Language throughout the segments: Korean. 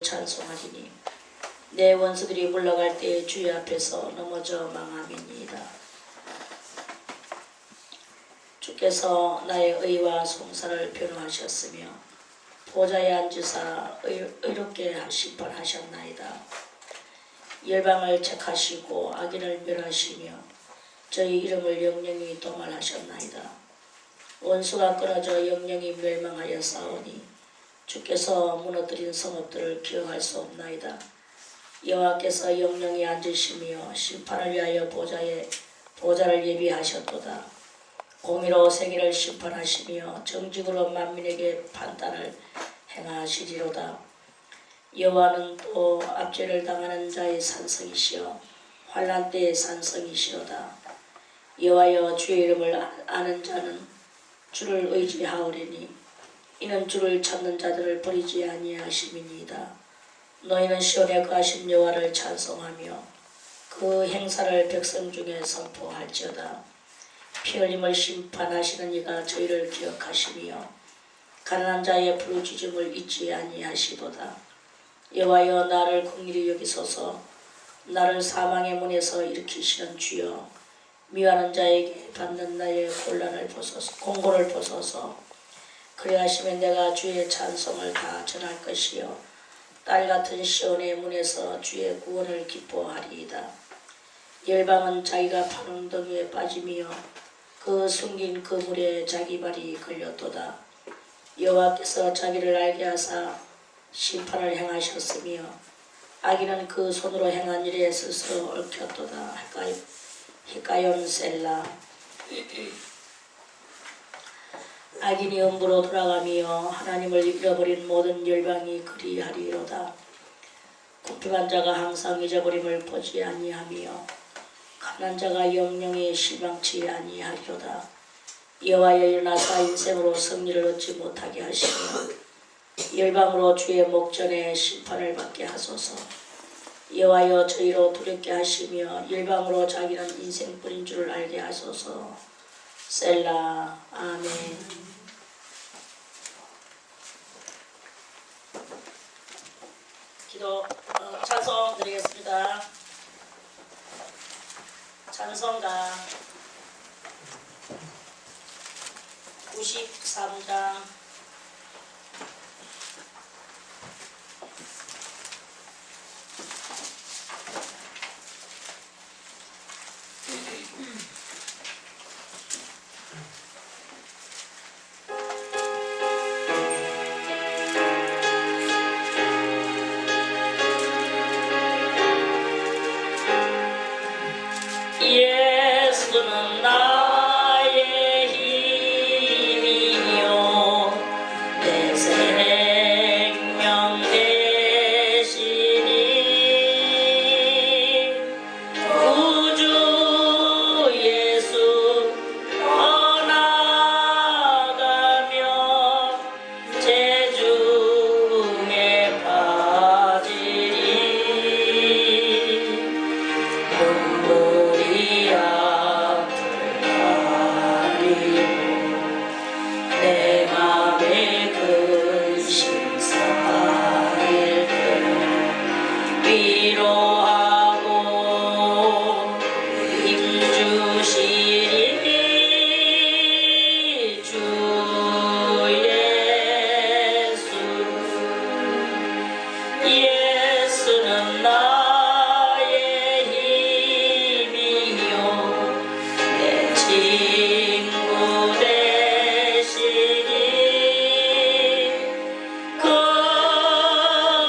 찬송하리니 내 원수들이 물러갈 때에 주의 앞에서 넘어져 망함이니이다. 주께서 나의 의와 송사를 변호하셨으며 보좌에 앉으사 의롭게 심판하셨나이다. 열방을 책하시고 악인을 멸하시며 저희 이름을 영영히 도말하셨나이다. 원수가 끊어져 영영히 멸망하여 싸우니 주께서 무너뜨린 성읍들을 기억할 수 없나이다. 여호와께서 영영히 앉으시며 심판을 위하여 보좌를 예비하셨도다. 공의로 세계를 심판하시며 정직으로 만민에게 판단을 행하시리로다. 여호와는 또 압제를 당하는 자의 산성이시여 환난 때의 산성이시로다. 여호와여 주의 이름을 아는 자는 주를 의지하오리니 이는 주를 찾는 자들을 버리지 아니하심이니이다. 너희는 시온에 거하신 여호와를 찬송하며 그 행사를 백성 중에 선포할지어다. 피 흘림을 심판하시는 이가 저희를 기억하시며 가난한 자의 부르짖음을 잊지 아니하시도다. 여호와여 나를 긍휼히 여기소서. 나를 사망의 문에서 일으키시는 주여 미워하는 자에게 받는 나의 공고를 보소서. 그리하시면 내가 주의 찬송을 다 전할 것이요 딸같은 시온의 문에서 주의 구원을 기뻐하리이다. 열방은 자기가 판 웅덩이에 빠지며 그 숨긴 그물에 자기 발이 걸렸도다. 여호와께서 자기를 알게 하사 심판을 행하셨으며 악인은 그 손으로 행한 일에 스스로 얽혔도다. 히카연 셀라. 악인이 음부로 돌아가며 하나님을 잃어버린 모든 열방이 그리하리로다. 궁핍한 자가 항상 잊어버림을 보지 아니하며 가난한 자가 영영히 실망치 아니하리로다. 여호와여 일어나사 인생으로 승리를 얻지 못하게 하시며 열방으로 주의 목전에 심판을 받게 하소서. 여호와여 저희로 두렵게 하시며 열방으로 자기는 인생뿐인 줄을 알게 하소서. 셀라. 아멘. 기도 찬송 드리겠습니다. 찬송가 93장 예수는 나의 힘이요 내 생명 되시니 구주 예수 떠나가며 재중에 빠지리 눈물이 앞을 가리고 내 맘에 근심 쌓일 때 위로하고 힘주시리 주 예수. 예수는 나의 힘이요 내 친구 되시니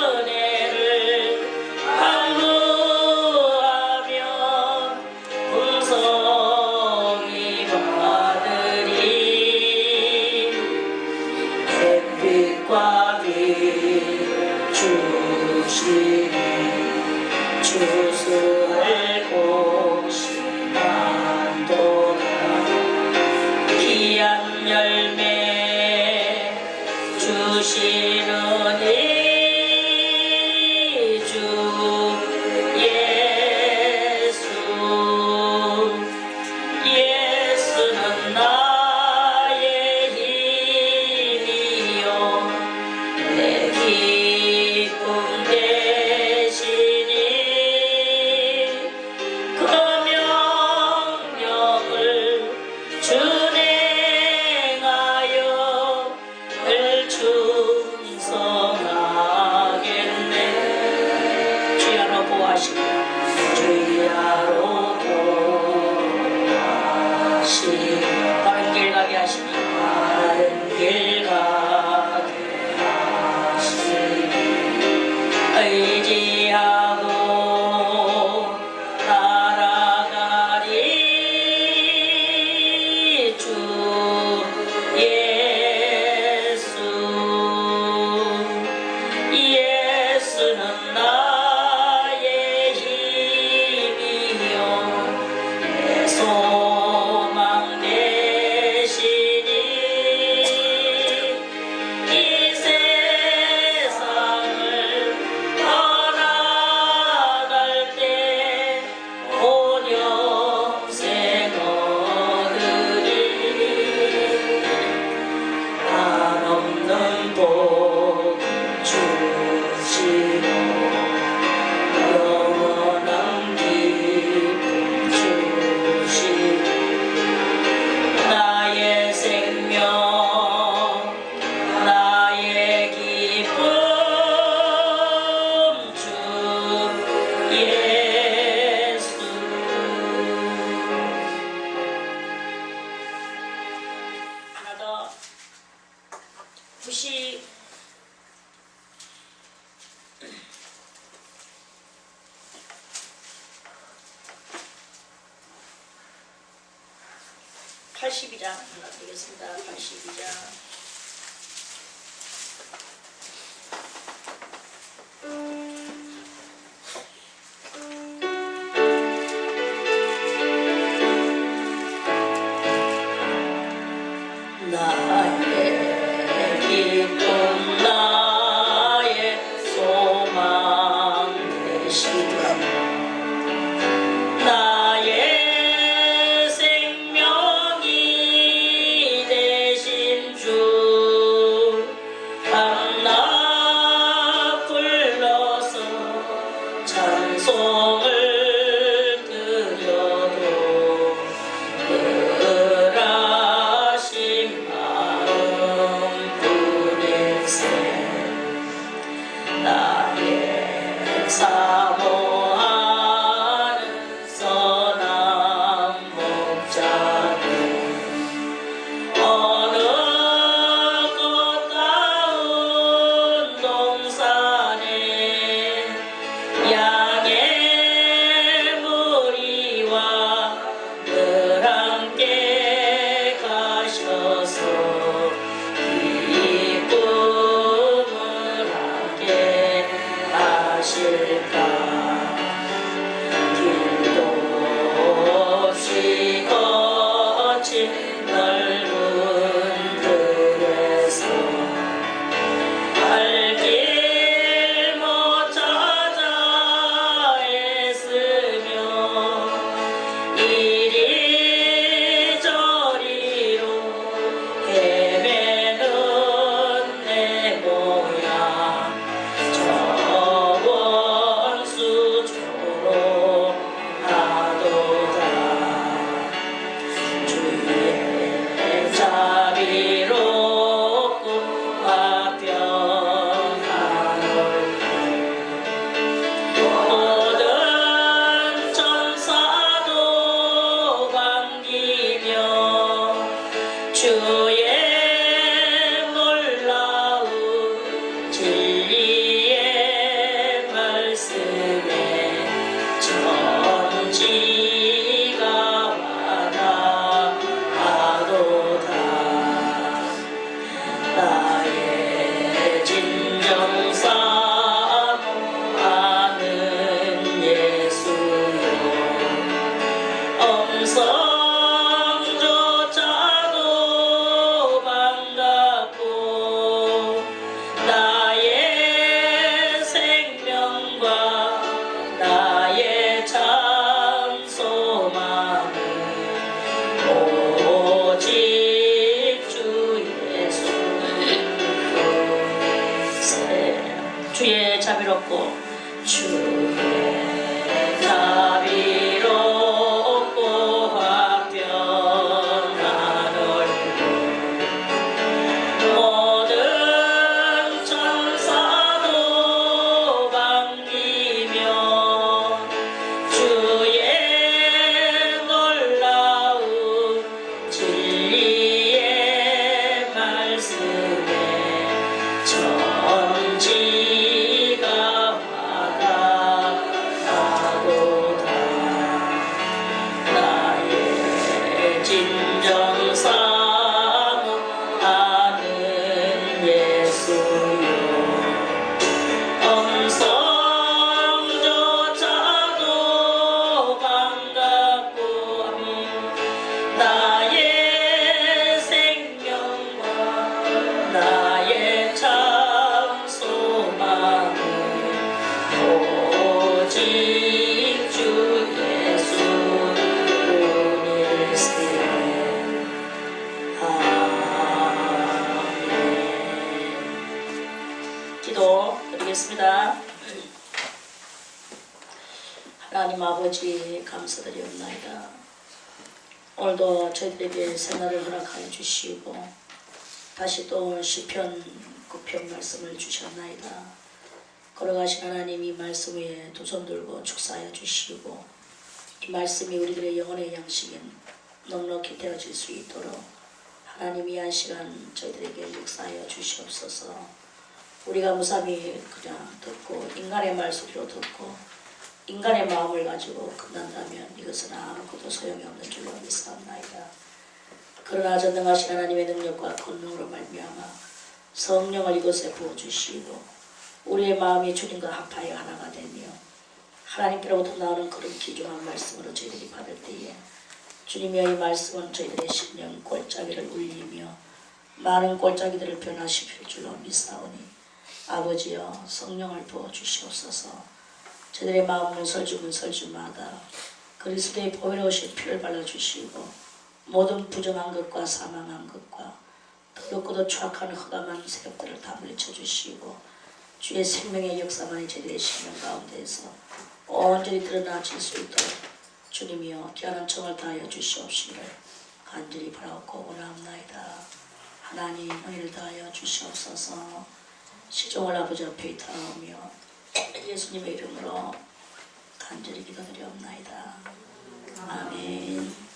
그네를 강구하며 풍성히 받으리. 햇빛과 비를 주시니 주수할 곳이 많도다. 귀한 열매 주시느니 주 예수. 예수는 나의 힘이요 내 기쁨 의지하고 따라가리 주 예수는 나의 힘이요 내 소망 되시니 이 세상을 떠나갈 때 본영생 얻으리 한없는 복 주시고 영원한 기쁨 주시고 나의 생명 나의 기쁨 주 예수. 하나 더 82장 드리겠습니다. 82장. 나의 기쁨 나의 소망 되시니 나의 생명이 되신 주 밤낮 불러서 찬송을 드려도 그라신 마음 뿐일세. 나의 사모하는 선한 목자는 어느 꽃다운 동산에 양의 무리와 늘 함께 가셔서 기쁨을 하게 하실까. 길도 없이 거친 넓은 들에서 갈 길 못 찾아 애쓰며 이리저리로 헤매는 내 모양 저 원수처럼 하도다. 주의 자비롭고 화평한 얼굴 모든 천사도 반기며 주의 놀라운 진리의 말씀에 천지가 와닿아도다. 나의 진정 사모하는 예수여 음성조차도 반갑고 나의 생명과 나의 참 소망은 오직 주 예수. 주의 자비롭고 주의 자비롭고 화평한 얼굴 모든 천사도 반기며 주의 놀라운 진리의 말씀에 천지가 오직 주 예수뿐일세. 아멘. 기도 드리겠습니다. 하나님 아버지 감사드리옵나이다. 오늘도 저희들에게 새날을 허락하여 주시고 다시 또 시편 9편 말씀을 주셨나이다. 걸어가신 하나님 이 말씀 위에 두 손 들고 축사하여 주시고 이 말씀이 우리들의 영혼의 양식에 넉넉히 되어질 수 있도록 하나님이 한 시간 저희들에게 역사하여 주시옵소서. 우리가 무삼히 그냥 듣고 인간의 말소리로 듣고 인간의 마음을 가지고 끝난다면 이것은 아무것도 소용이 없는 줄로 믿사옵나이다. 그러나 전능하신 하나님의 능력과 권능으로 말미암아 성령을 이곳에 부어주시고 우리의 마음이 주님과 합하여 하나가 되며 하나님께로부터 나오는 그런 귀중한 말씀으로 저희들이 받을 때에 주님의 이 말씀은 저희들의 심령 골짜기를 울리며 많은 골짜기들을 변화시킬 줄로 믿사오니 아버지여 성령을 부어주시옵소서. 저희들의 마음 문설주마다 그리스도의 보배로우신 피를 발라주시고 모든 부정한 것과 사망한 것과 더럽고도 추악한 허감한 세력들을 다 물리쳐주시고 주의 생명의 역사만이 저희들의 심령 가운데에서 온전히 드러나질 수 있도록 주님이여 귀한 청을 다하여 주시옵시기를 간절히 바라옵고 원하옵나이다. 하나님 은혜를 다하여 주시옵소서. 시종을 아버지 앞에 있다오며 예수님의 이름으로 간절히 기도드리옵나이다. 아멘.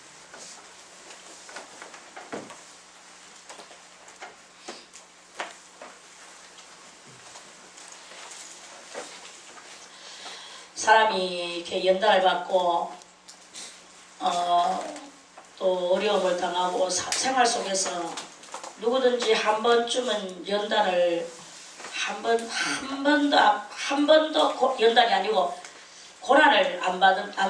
사람이 이렇게 연단을 받고 또 어려움을 당하고 생활 속에서 누구든지 한 번쯤은 연단을 한 번도 연단이 아니고 고난을 안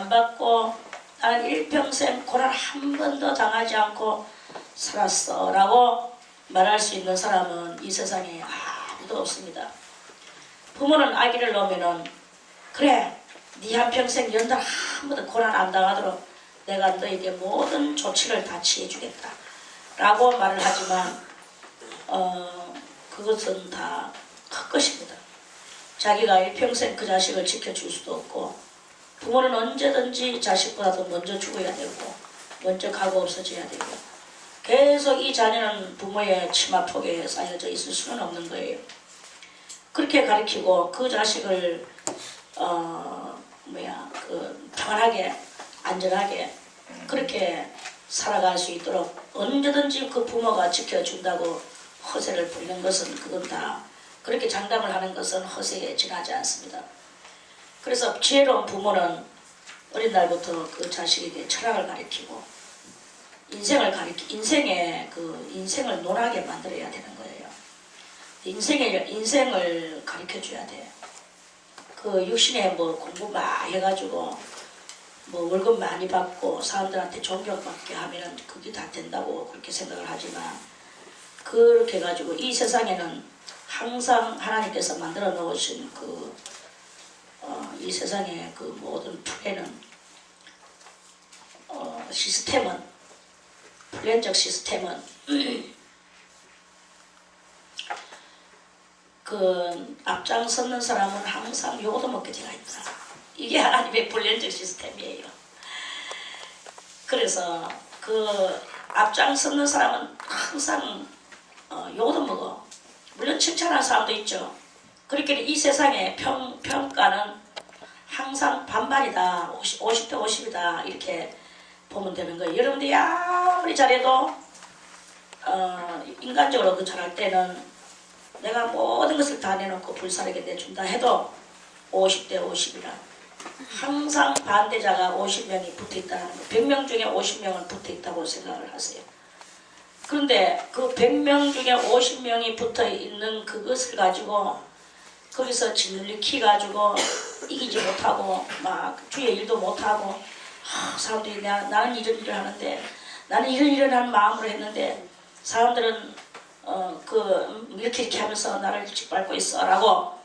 받고 나는 일평생 고난 한 번도 당하지 않고 살았어 라고 말할 수 있는 사람은 이 세상에 아무도 없습니다. 부모는 아기를 놓으면은 그래 네 한평생 연단 한 번도 고난 안 당하도록 내가 너에게 모든 조치를 다 취해주겠다 라고 말을 하지만 그것은 다 헛것입니다. 자기가 일평생 그 자식을 지켜줄 수도 없고 부모는 언제든지 자식보다도 먼저 죽어야 되고 먼저 가고 없어져야 되고 계속 이 자녀는 부모의 치마폭에 쌓여져 있을 수는 없는 거예요. 그렇게 가르치고 그 자식을 평안하게 안전하게 그렇게 살아갈 수 있도록 언제든지 그 부모가 지켜준다고 허세를 부리는 것은 그건 다 그렇게 장담을 하는 것은 허세에 지나지 않습니다. 그래서 지혜로운 부모는 어린 날부터 그 자식에게 철학을 가르치고 인생을 논하게 만들어야 되는 거예요. 인생을 가르쳐줘야 돼. 그 육신에 뭐 공부 많이 해가지고 뭐 월급 많이 받고 사람들한테 존경받게 하면 그게 다 된다고 그렇게 생각을 하지만 그렇게 해가지고 이 세상에는 항상 하나님께서 만들어 놓으신 이 세상의 그 모든 플랜은 플랜적 시스템은 그 앞장서는 사람은 항상 요도 먹게 되어 있다. 이게 하나님의 플랜적 시스템이에요. 그래서 그 앞장서는 사람은 항상 요도 먹어. 물론 칭찬하는 사람도 있죠. 그렇게 이 세상의 평가는 항상 반반이다. 50대 50이다. 이렇게 보면 되는 거예요. 여러분들이 아무리 잘해도 인간적으로 그 잘할 때는 내가 모든 것을 다 내놓고 불사르게 내준다 해도 50대 50이라. 항상 반대자가 50명이 붙어있다는 거. 100명 중에 50명은 붙어있다고 생각을 하세요. 그런데 그 100명 중에 50명이 붙어있는 그것을 가지고 거기서 진리키 가지고 이기지 못하고 막 주의 일도 못하고 사람들이 나는 이런 일을 하는데 나는 이런 일을 하는 마음으로 했는데 사람들은 이렇게 하면서 나를 짓밟고 있어 라고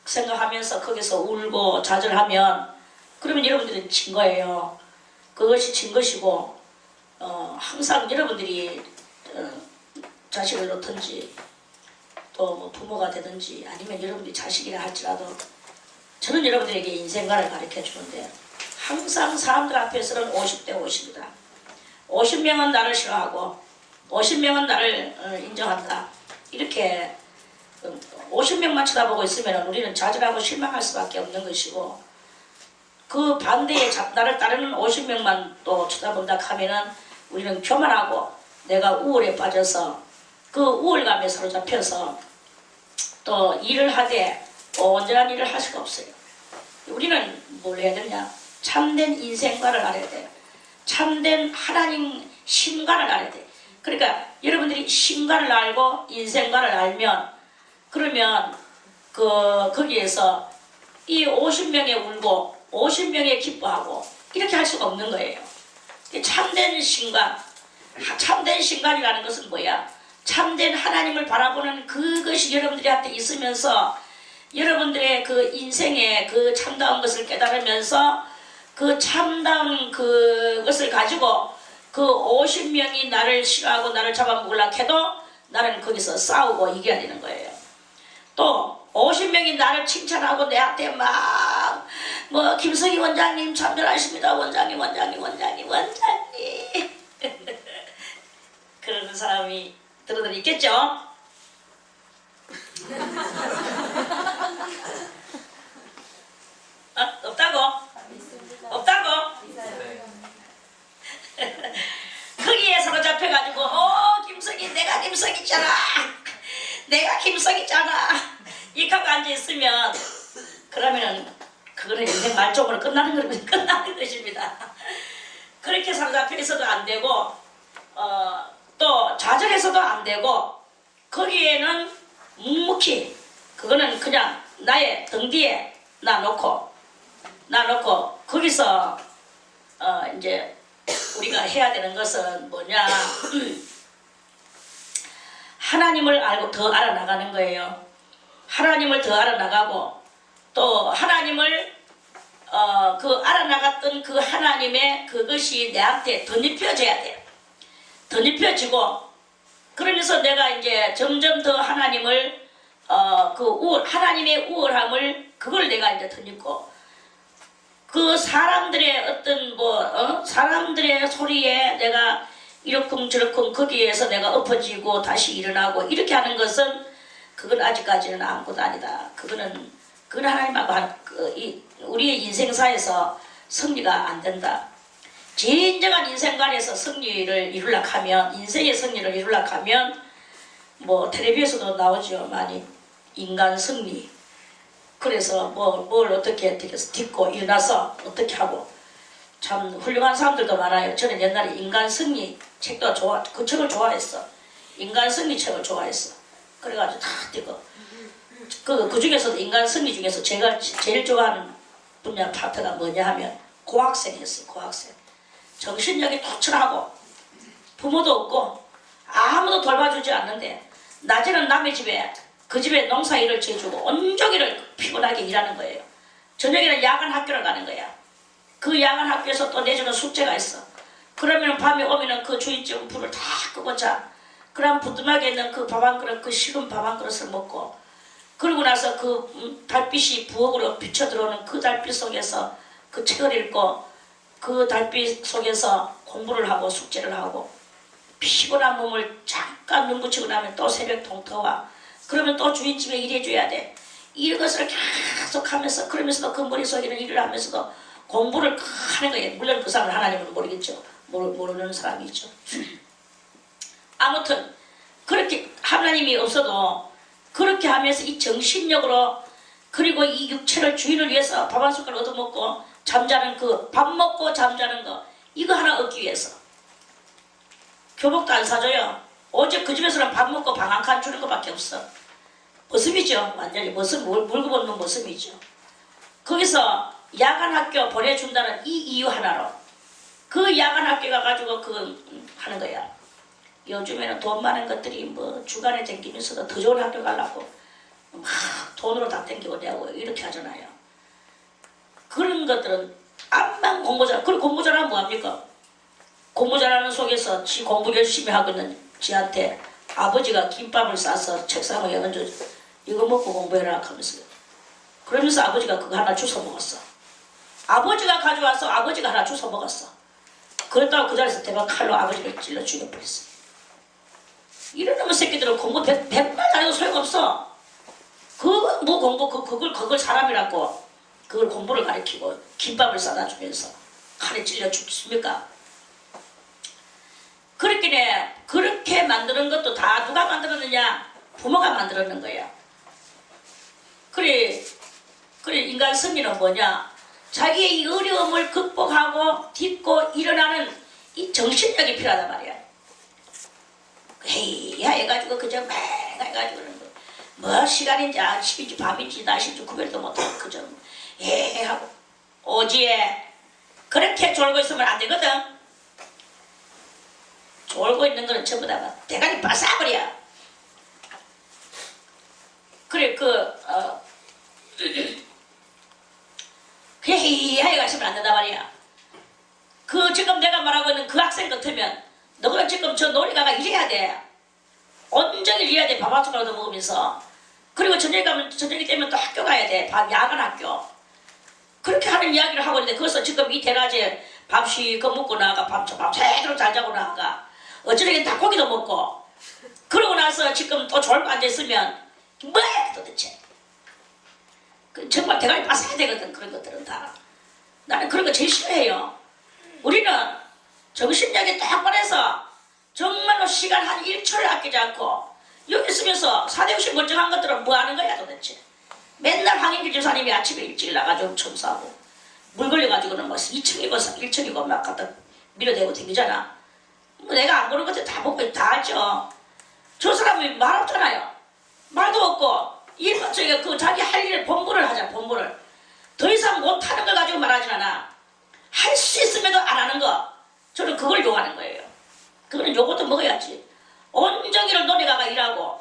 생각하면서 거기서 울고 좌절하면 그러면 여러분들이 진 거예요. 그것이 진 것이고 항상 여러분들이 자식을 놓든지 또 뭐 부모가 되든지 아니면 여러분들이 자식이라 할지라도 저는 여러분들에게 인생관을 가르쳐 주는데 항상 사람들 앞에서는 50대 50이다. 50명은 나를 싫어하고 50명은 나를 인정한다. 이렇게 50명만 쳐다보고 있으면 우리는 좌절하고 실망할 수밖에 없는 것이고 그 반대에 나를 따르는 50명만 또 쳐다본다 하면은 우리는 교만하고 내가 우울에 빠져서 그 우울감에 사로잡혀서 또 일을 하되 온전한 일을 할 수가 없어요. 우리는 뭘 해야 되냐? 참된 인생관을 알아야 돼요. 참된 하나님 신관을 알아야 돼. 그러니까 여러분들이 신관을 알고 인생관을 알면 그러면 거기에서 이 50명에 울고 50명에 기뻐하고 이렇게 할 수가 없는 거예요. 참된 신관, 참된 신관이라는 것은 뭐야? 참된 하나님을 바라보는 그것이 여러분들한테 있으면서 여러분들의 그 인생의 그 참다운 것을 깨달으면서 그 참다운 그것을 가지고 그 50명이 나를 싫어하고 나를 잡아먹으려 해도 나는 거기서 싸우고 이겨야 되는 거예요. 또 50명이 나를 칭찬하고 내한테 막 뭐 김성희 원장님 참 잘하십니다. 원장님 그러는 사람이 들어들 있겠죠? 없다고? 없다고? 거기에 사로잡혀가지고 김성희 내가 김성희잖아 내가 김성희잖아 이렇게 하고 앉아있으면 그러면은 그거는 인생 말종으로 끝나는 것입니다. 그렇게 사로잡혀 있어도 안 되고 또 좌절해서도 안 되고 거기에는 묵묵히 그거는 그냥 나의 등 뒤에 놔놓고 거기서 이제 우리가 해야 되는 것은 뭐냐 하나님을 알고 더 알아나가는 거예요. 하나님을 더 알아나가고 또 하나님을 알아나갔던 그 하나님의 그것이 내한테 덧입혀져야 돼요. 덧입혀지고 그러면서 내가 이제 점점 더 하나님을 하나님의 우월함을 그걸 내가 이제 덧입고 그 사람들의 어떤 사람들의 소리에 내가 이러쿵저러쿵 거기에서 내가 엎어지고 다시 일어나고 이렇게 하는 것은 그건 아직까지는 아무것도 아니다. 그건 하나님하고 우리의 인생사에서 승리가 안 된다. 진정한 인생관에서 승리를 이루려고 하면 인생의 승리를 이루려고 하면 뭐 텔레비에서도 나오죠. 많이 인간 승리. 그래서 뭘 어떻게 딛고 일어나서 어떻게 하고 참 훌륭한 사람들도 많아요. 저는 옛날에 인간 승리 책도 그 책을 좋아했어. 인간 승리 책을 좋아했어. 그래가지고 다 딛고 그 중에서도 인간 승리 중에서 제가 제일 좋아하는 분야 파트가 뭐냐 하면 고학생이었어요. 고학생. 정신력이 투철하고 부모도 없고 아무도 돌봐주지 않는데 낮에는 남의 집에 그 집에 농사일을 지어주고 온종일을 피곤하게 일하는 거예요. 저녁에는 야간 학교를 가는 거야. 그 야간 학교에서 또 내주는 숙제가 있어. 그러면 밤에 오면은 그 주인집은 불을 다 끄고 자. 그럼 부뚜막에 있는 그 밥 한 그릇, 그 식은 밥 한 그릇을 먹고 그러고 나서 그 달빛이 부엌으로 비쳐 들어오는 그 달빛 속에서 그 책을 읽고 그 달빛 속에서 공부를 하고 숙제를 하고 피곤한 몸을 잠깐 눈 붙이고 나면 또 새벽 동터와 그러면 또 주인집에 일해줘야 돼. 이것을 계속 하면서 그러면서도 그 머릿속에는 일을 하면서도 공부를 하는 거예요. 물론 그 사람은 하나님은 모르겠죠. 모르는 사람이 있죠. 아무튼 그렇게 하나님이 없어도 그렇게 하면서 이 정신력으로 그리고 이 육체를 주인을 위해서 밥 한 숟갈 얻어먹고 잠자는 밥 먹고 잠자는 거 이거 하나 얻기 위해서 교복도 안 사줘요. 오직 그 집에서는 밥 먹고 방 한 칸 주는 것밖에 없어. 모습이죠. 완전히 물고 벗는 모습이죠. 거기서 야간 학교 보내준다는 이 이유 하나로 그 야간 학교 가가지고 하는 거야. 요즘에는 돈 많은 것들이 뭐 주간에 댕기면서도 더 좋은 학교 가려고 막 돈으로 다 땡기고 내고 이렇게 하잖아요. 그런 것들은 암만 공부 잘, 그리고 공부 잘하면 뭐합니까? 공부 잘하는 속에서 지 공부 열심히 하고 있는 지한테 아버지가 김밥을 싸서 책상 위에 얹어 이거 먹고 공부해라 하면서 그러면서 아버지가 그거 하나 주워 먹었어. 아버지가 가져와서 아버지가 하나 주워 먹었어. 그랬다고 그 자리에서 대박 칼로 아버지를 찔러 죽여버렸어. 이런 놈의 새끼들은 공부 백만 잘해도 소용없어. 뭐 공부 그걸 사람이라고 그걸 공부를 가르치고 김밥을 싸다 주면서 칼에 찔려 죽습니까? 그렇게 만드는 것도 다 누가 만들었느냐? 부모가 만들었는 거야. 그래 인간 승리는 뭐냐? 자기의 이 어려움을 극복하고 딛고 일어나는 이 정신력이 필요하단 말이야. 헤이야 해가지고 그저 맹 해가지고 뭐 시간인지 아침인지 밤인지 낮인지 구별도 못하고 그저 하고 오지에 그렇게 졸고 있으면 안 되거든. 졸고 있는 거는 전부 다 대가리 빠싸버려. 그래 그냥 헤이하게 가시면 안 된단 말이야. 지금 내가 말하고 있는 그 학생 같으면 너가 지금 저 놀이가가 이래야 돼. 온종일 이래야 돼. 밥 한 숟가락도 먹으면서. 그리고 저녁이 되면 또 학교 가야 돼. 야간 학교. 그렇게 하는 이야기를 하고 있는데 그래서 지금 이 대낮에 밥 시컷 먹고 나가 밤 새도록 잘 자고 나가 어쩌면 닭고기도 먹고 그러고 나서 지금 또 졸고 앉아있으면 뭐야 도대체. 정말 대가리 빠삭해야 되거든. 그런 것들은 다. 나는 그런 거 제일 싫어해요. 우리는 정신력이 똑바로해서 정말로 시간 한 1초를 아끼지 않고 여기 있으면서 사대없이 멀쩡한 것들은 뭐 하는 거야 도대체. 맨날 황인길 집사님이 아침에 일찍 나가지고 청소하고 물 걸려가지고는 뭐 2층이고 1층이고 막 갖다 밀어대고 다니잖아. 뭐 내가 안 보는 것들 다 보고 다 알죠. 저 사람이 말 없잖아요. 말도 없고 일반 저기 자기 할 일을 본분을 하잖아. 본분을 더 이상 못하는 걸 가지고 말하진 않아. 할 수 있음에도 안 하는 거. 저는 그걸 요구하는 거예요. 그거는 요것도 먹어야지. 온종일을 논에가가 일하고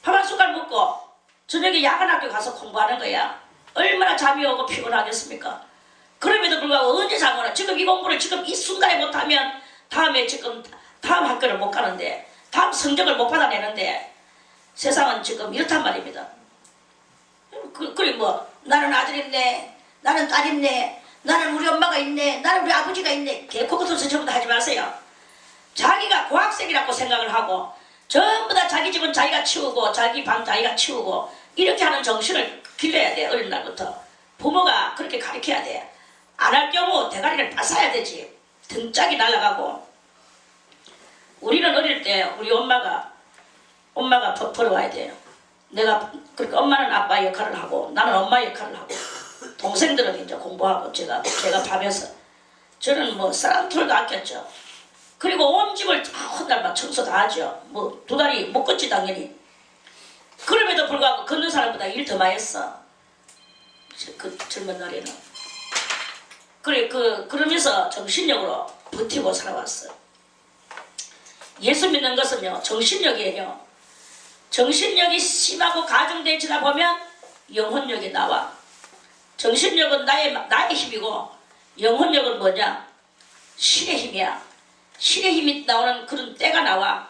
밥 한 숟갈 먹고 저녁에 야간 학교 가서 공부하는 거야. 얼마나 잠이 오고 피곤하겠습니까? 그럼에도 불구하고 언제 자거나 지금 이 공부를 지금 이 순간에 못하면 다음에 지금 다음 학교를 못 가는데 다음 성적을 못 받아내는데 세상은 지금 이렇단 말입니다. 그래 뭐 나는 아들 있네, 나는 딸 있네, 나는 우리 엄마가 있네, 나는 우리 아버지가 있네. 개코고 소리 전부 다 하지 마세요. 자기가 고학생이라고 생각을 하고 전부 다 자기 집은 자기가 치우고 자기 방 자기가 치우고 이렇게 하는 정신을 길러야 돼. 어린 날부터 부모가 그렇게 가르쳐야 돼. 안 할 경우 대가리를 빠싸야 되지. 등짝이 날아가고. 우리는 어릴 때 우리 엄마가 벌어와야 돼요. 그러니까 엄마는 아빠 역할을 하고 나는 엄마 역할을 하고 동생들은 이제 공부하고 제가 밥에서 저는 뭐 쌀한톨도 아꼈죠. 그리고 온 집을 다 혼날 막 청소 다 하죠. 뭐 두 다리 못 걷지 당연히. 그럼에도 불구하고 걷는 사람보다 일 더 많이 했어. 그 젊은 날에는. 그래 그러면서 정신력으로 버티고 살아왔어. 예수 믿는 것은요 정신력이에요. 정신력이 심하고 가중되지다 보면 영혼력이 나와. 정신력은 나의 힘이고 영혼력은 뭐냐? 신의 힘이야. 신의 힘이 나오는 그런 때가 나와.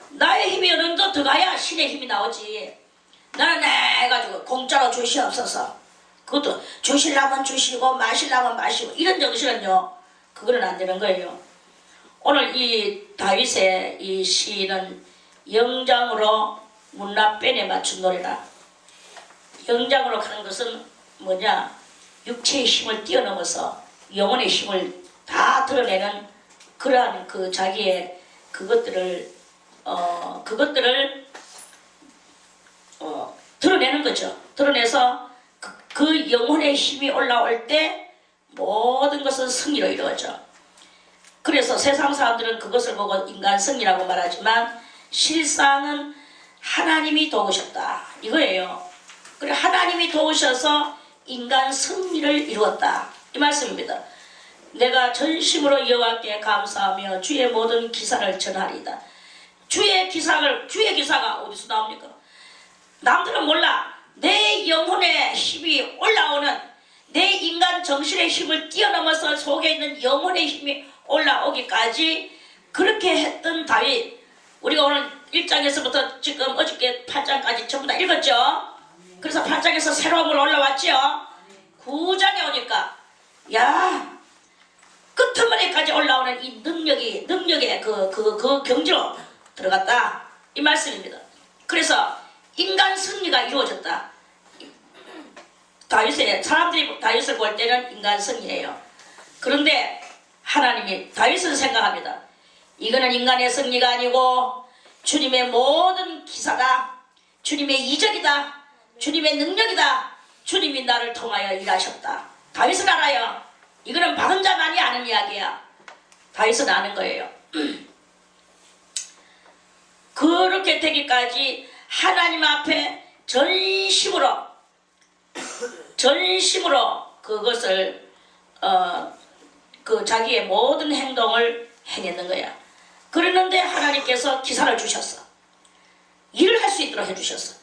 나의 힘이 어느 정도 들어가야 신의 힘이 나오지. 나는 해가지고 공짜로 주시옵소서. 그것도 주시려면 주시고 마시려면 마시고 이런 정신은요 그거는 안 되는 거예요. 오늘 이 다윗의 이 시는 영장으로 문나변에 맞춘 노래라. 영장으로 가는 것은 뭐냐? 육체의 힘을 뛰어넘어서 영혼의 힘을 다 드러내는 그러한 그 자기의 그것들을 드러내는 거죠. 드러내서 그 영혼의 힘이 올라올 때 모든 것은 승리로 이루어져. 그래서 세상 사람들은 그것을 보고 인간 승리라고 말하지만 실상은 하나님이 도우셨다 이거예요. 그래 하나님이 도우셔서 인간 승리를 이루었다 이 말씀입니다. 내가 전심으로 여호와께 감사하며 주의 모든 기사를 전하리이다. 주의 기사가 어디서 나옵니까? 남들은 몰라. 내 영혼의 힘이 올라오는, 내 인간 정신의 힘을 뛰어넘어서 속에 있는 영혼의 힘이 올라오기까지 그렇게 했던 다윗. 우리가 오늘 1장에서부터 지금 어저께 8장까지 전부 다 읽었죠. 그래서 8장에서 새로움을 올라왔죠. 9장에 오니까 야, 끝머리까지 올라오는 이 능력의 그 경지로 들어갔다, 이 말씀입니다. 그래서 인간 승리가 이루어졌다. 사람들이 다윗을 볼 때는 인간 승리예요. 그런데 하나님이 다윗을 생각합니다. 이거는 인간의 승리가 아니고 주님의 모든 기사다, 주님의 이적이다, 주님의 능력이다, 주님이 나를 통하여 일하셨다. 다윗은 알아요. 이거는 받은 자만이 아는 이야기야. 다윗은 아는 거예요. 그렇게 되기까지 하나님 앞에 전심으로 그것을 그 자기의 모든 행동을 행했는 거야. 그랬는데 하나님께서 기사를 주셨어. 일을 할 수 있도록 해주셨어.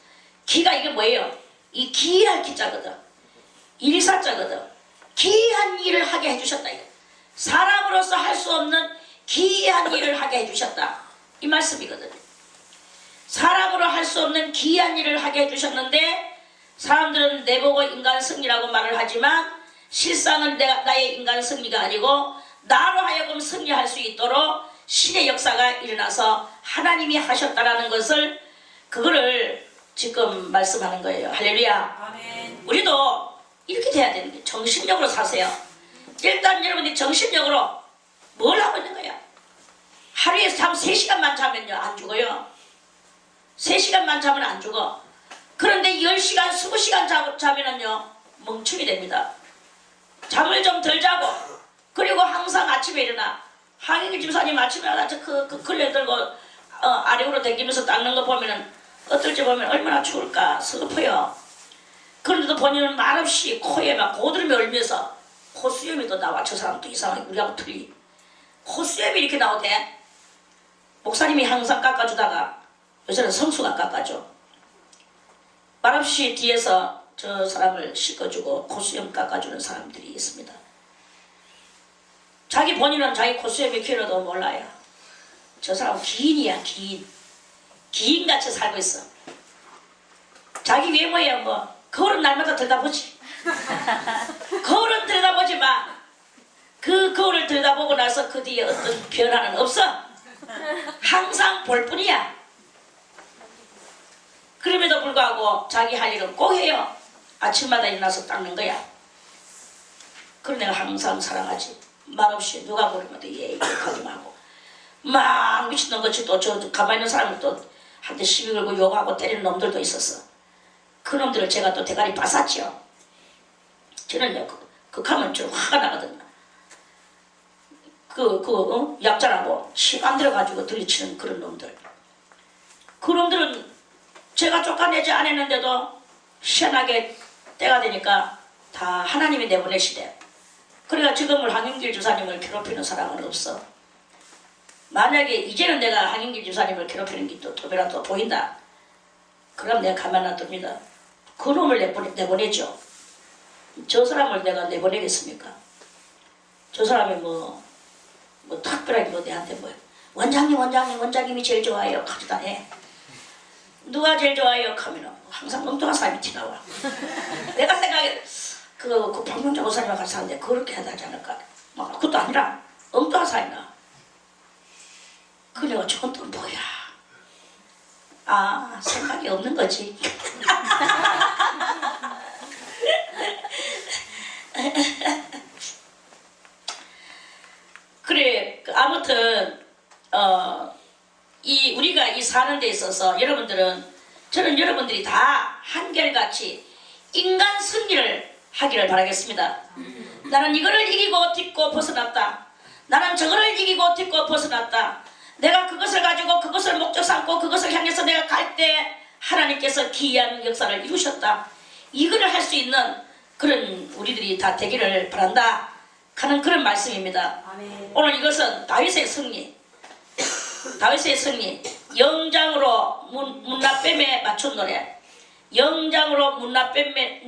기가 이게 뭐예요? 이 기할 기자거든. 일사자거든. 기한 일을 하게 해주셨다. 이거. 사람으로서 할 수 없는 기한 일을 하게 해주셨다, 이 말씀이거든요. 사람으로 할 수 없는 기한 일을 하게 해주셨는데, 사람들은 내보고 인간 승리라고 말을 하지만 실상은 나의 인간 승리가 아니고 나로 하여금 승리할 수 있도록 신의 역사가 일어나서 하나님이 하셨다라는 것을, 그거를 지금 말씀하는 거예요. 할렐루야. 아멘. 우리도 이렇게 돼야 되는 거예요. 정신력으로 사세요. 일단 여러분이 정신력으로 뭘 하고 있는 거야? 하루에 잠 3시간만 자면요, 안 죽어요. 3시간만 자면 안 죽어. 그런데 10시간, 20시간 자면은요, 멍충이 됩니다. 잠을 좀 덜 자고, 그리고 항상 아침에 일어나. 항인기 집사님 아침에 일어나서 그 걸레 들고 아래로 당기면서 닦는 거 보면은, 어떨지 보면 얼마나 추울까 슬퍼요. 그런데도 본인은 말없이 코에 막 고드름이 얼면서 코수염이 또 나와. 저 사람도 이상하게 우리하고 틀리. 코수염이 이렇게 나오대. 목사님이 항상 깎아주다가 요새는 성수가 깎아줘. 말없이 뒤에서 저 사람을 씻어주고 코수염 깎아주는 사람들이 있습니다. 자기 본인은 자기 코수염이 길어도 몰라요. 저 사람은 기인이야, 기인. 기인같이 살고 있어. 자기 외모에 뭐 거울은 날마다 들여다보지. 거울은 들여다보지만 그 거울을 들여다보고 나서 그 뒤에 어떤 변화는 없어. 항상 볼 뿐이야. 그럼에도 불구하고 자기 할 일은 꼭 해요. 아침마다 일어나서 닦는 거야. 그런 내가 항상 사랑하지. 말없이 누가 부르면 예 욕하기만 하고 막 미친놈 같이 또 저 가만히 있는 사람을 또 한테 시비 걸고 욕하고 때리는 놈들도 있었어. 그 놈들을 제가 또 대가리 빠쌌죠. 저는 극하면 좀 화가 나거든요. 약자라고 심 안 들어가지고 들이치는 그런 놈들. 그 놈들은 제가 쫓아내지 않았는데도 희한하게 때가 되니까 다 하나님이 내보내시대. 그러니까 지금을 황인길 주사님을 괴롭히는 사람은 없어. 만약에 이제는 내가 황인길 주사님을 괴롭히는 게 또 도배라도 보인다. 그럼 내가 가만 놔둡니다. 그 놈을 내보내죠. 저 사람을 내가 내보내겠습니까? 저 사람이 뭐 특별하게 내한테 원장님이 제일 좋아요. 가지다 해. 누가 제일 좋아요? 하면 항상 엉뚱한 사람이 티나와. 내가 생각해 그 박명자 목사님과 같이 사는데 그렇게 해야 되지 않을까? 막 그것도 아니라 엉뚱한 사람이 나. 그 내가 저건 또 뭐야? 아, 생각이 없는 거지. 그래, 아무튼 우리가 이 사는 데 있어서 저는 여러분들이 다 한결같이 인간 승리를 하기를 바라겠습니다. 나는 이거를 이기고 딛고 벗어났다. 나는 저거를 이기고 딛고 벗어났다. 내가 그것을 가지고 그것을 목적 삼고 그것을 향해서 내가 갈 때 하나님께서 기이한 역사를 이루셨다. 이거를 할 수 있는 그런 우리들이 다 되기를 바란다 하는 그런 말씀입니다. 아멘. 오늘 이것은 다윗의 승리, 영장으로 문나뱀에 맞춘 노래. 영장으로 문라뺀에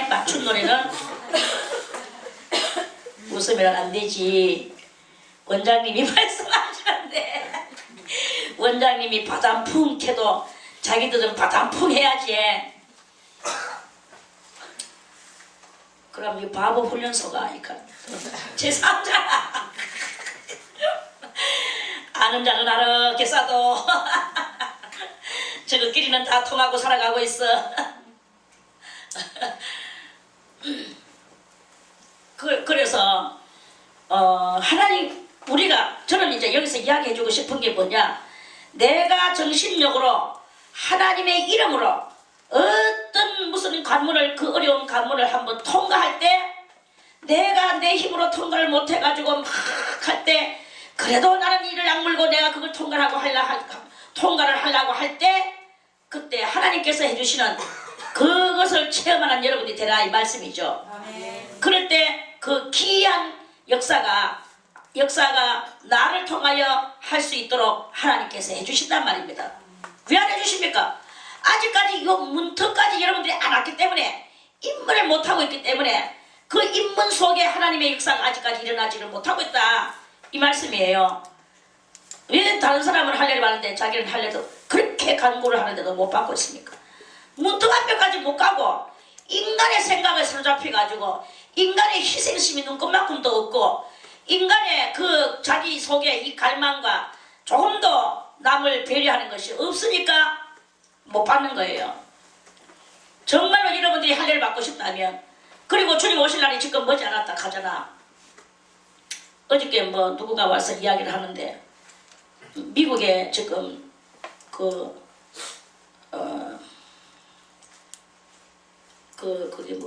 맞춘 노래는 웃으면 안 되지. 원장님이 말씀하시는데 원장님이 바람풍 캐도 자기들은 바람풍 해야지. 그럼 이 바보 훈련소가 제3자라 아는 자는 아르게 싸도 저것끼리는 다 통하고 살아가고 있어. 그래서 하나님 저는 이제 여기서 이야기해주고 싶은 게 뭐냐, 내가 정신력으로 하나님의 이름으로 어떤 무슨 관문을, 그 어려운 관문을 한번 통과할 때, 내가 내 힘으로 통과를 못해가지고 막 할 때, 그래도 나는 이를 악물고 내가 그걸 통과를 하려고 할 때, 그때 하나님께서 해주시는 그것을 체험하는 여러분이 되라, 이 말씀이죠. 그럴 때 그 기이한 역사가 나를 통하여 할 수 있도록 하나님께서 해주신단 말입니다. 왜 안 해주십니까? 아직까지 이 문턱까지 여러분들이 안 왔기 때문에, 입문을 못하고 있기 때문에, 그 입문 속에 하나님의 역사가 아직까지 일어나지를 못하고 있다, 이 말씀이에요. 왜 다른 사람은 할례를 하는데 자기는 할례도 그렇게 간구를 하는데도 못 받고 있습니까? 문턱 앞에까지 못 가고 인간의 생각에 사로잡혀가지고 인간의 희생심이 눈꼽만큼도 없고, 인간의 그 자기 속에 이 갈망과 조금 더 남을 배려하는 것이 없으니까 못 받는 거예요. 정말로 여러분들이 할례를 받고 싶다면, 그리고 주님 오실 날이 지금 머지않았다 하잖아. 어저께 누구가 와서 이야기를 하는데, 미국에 지금 그게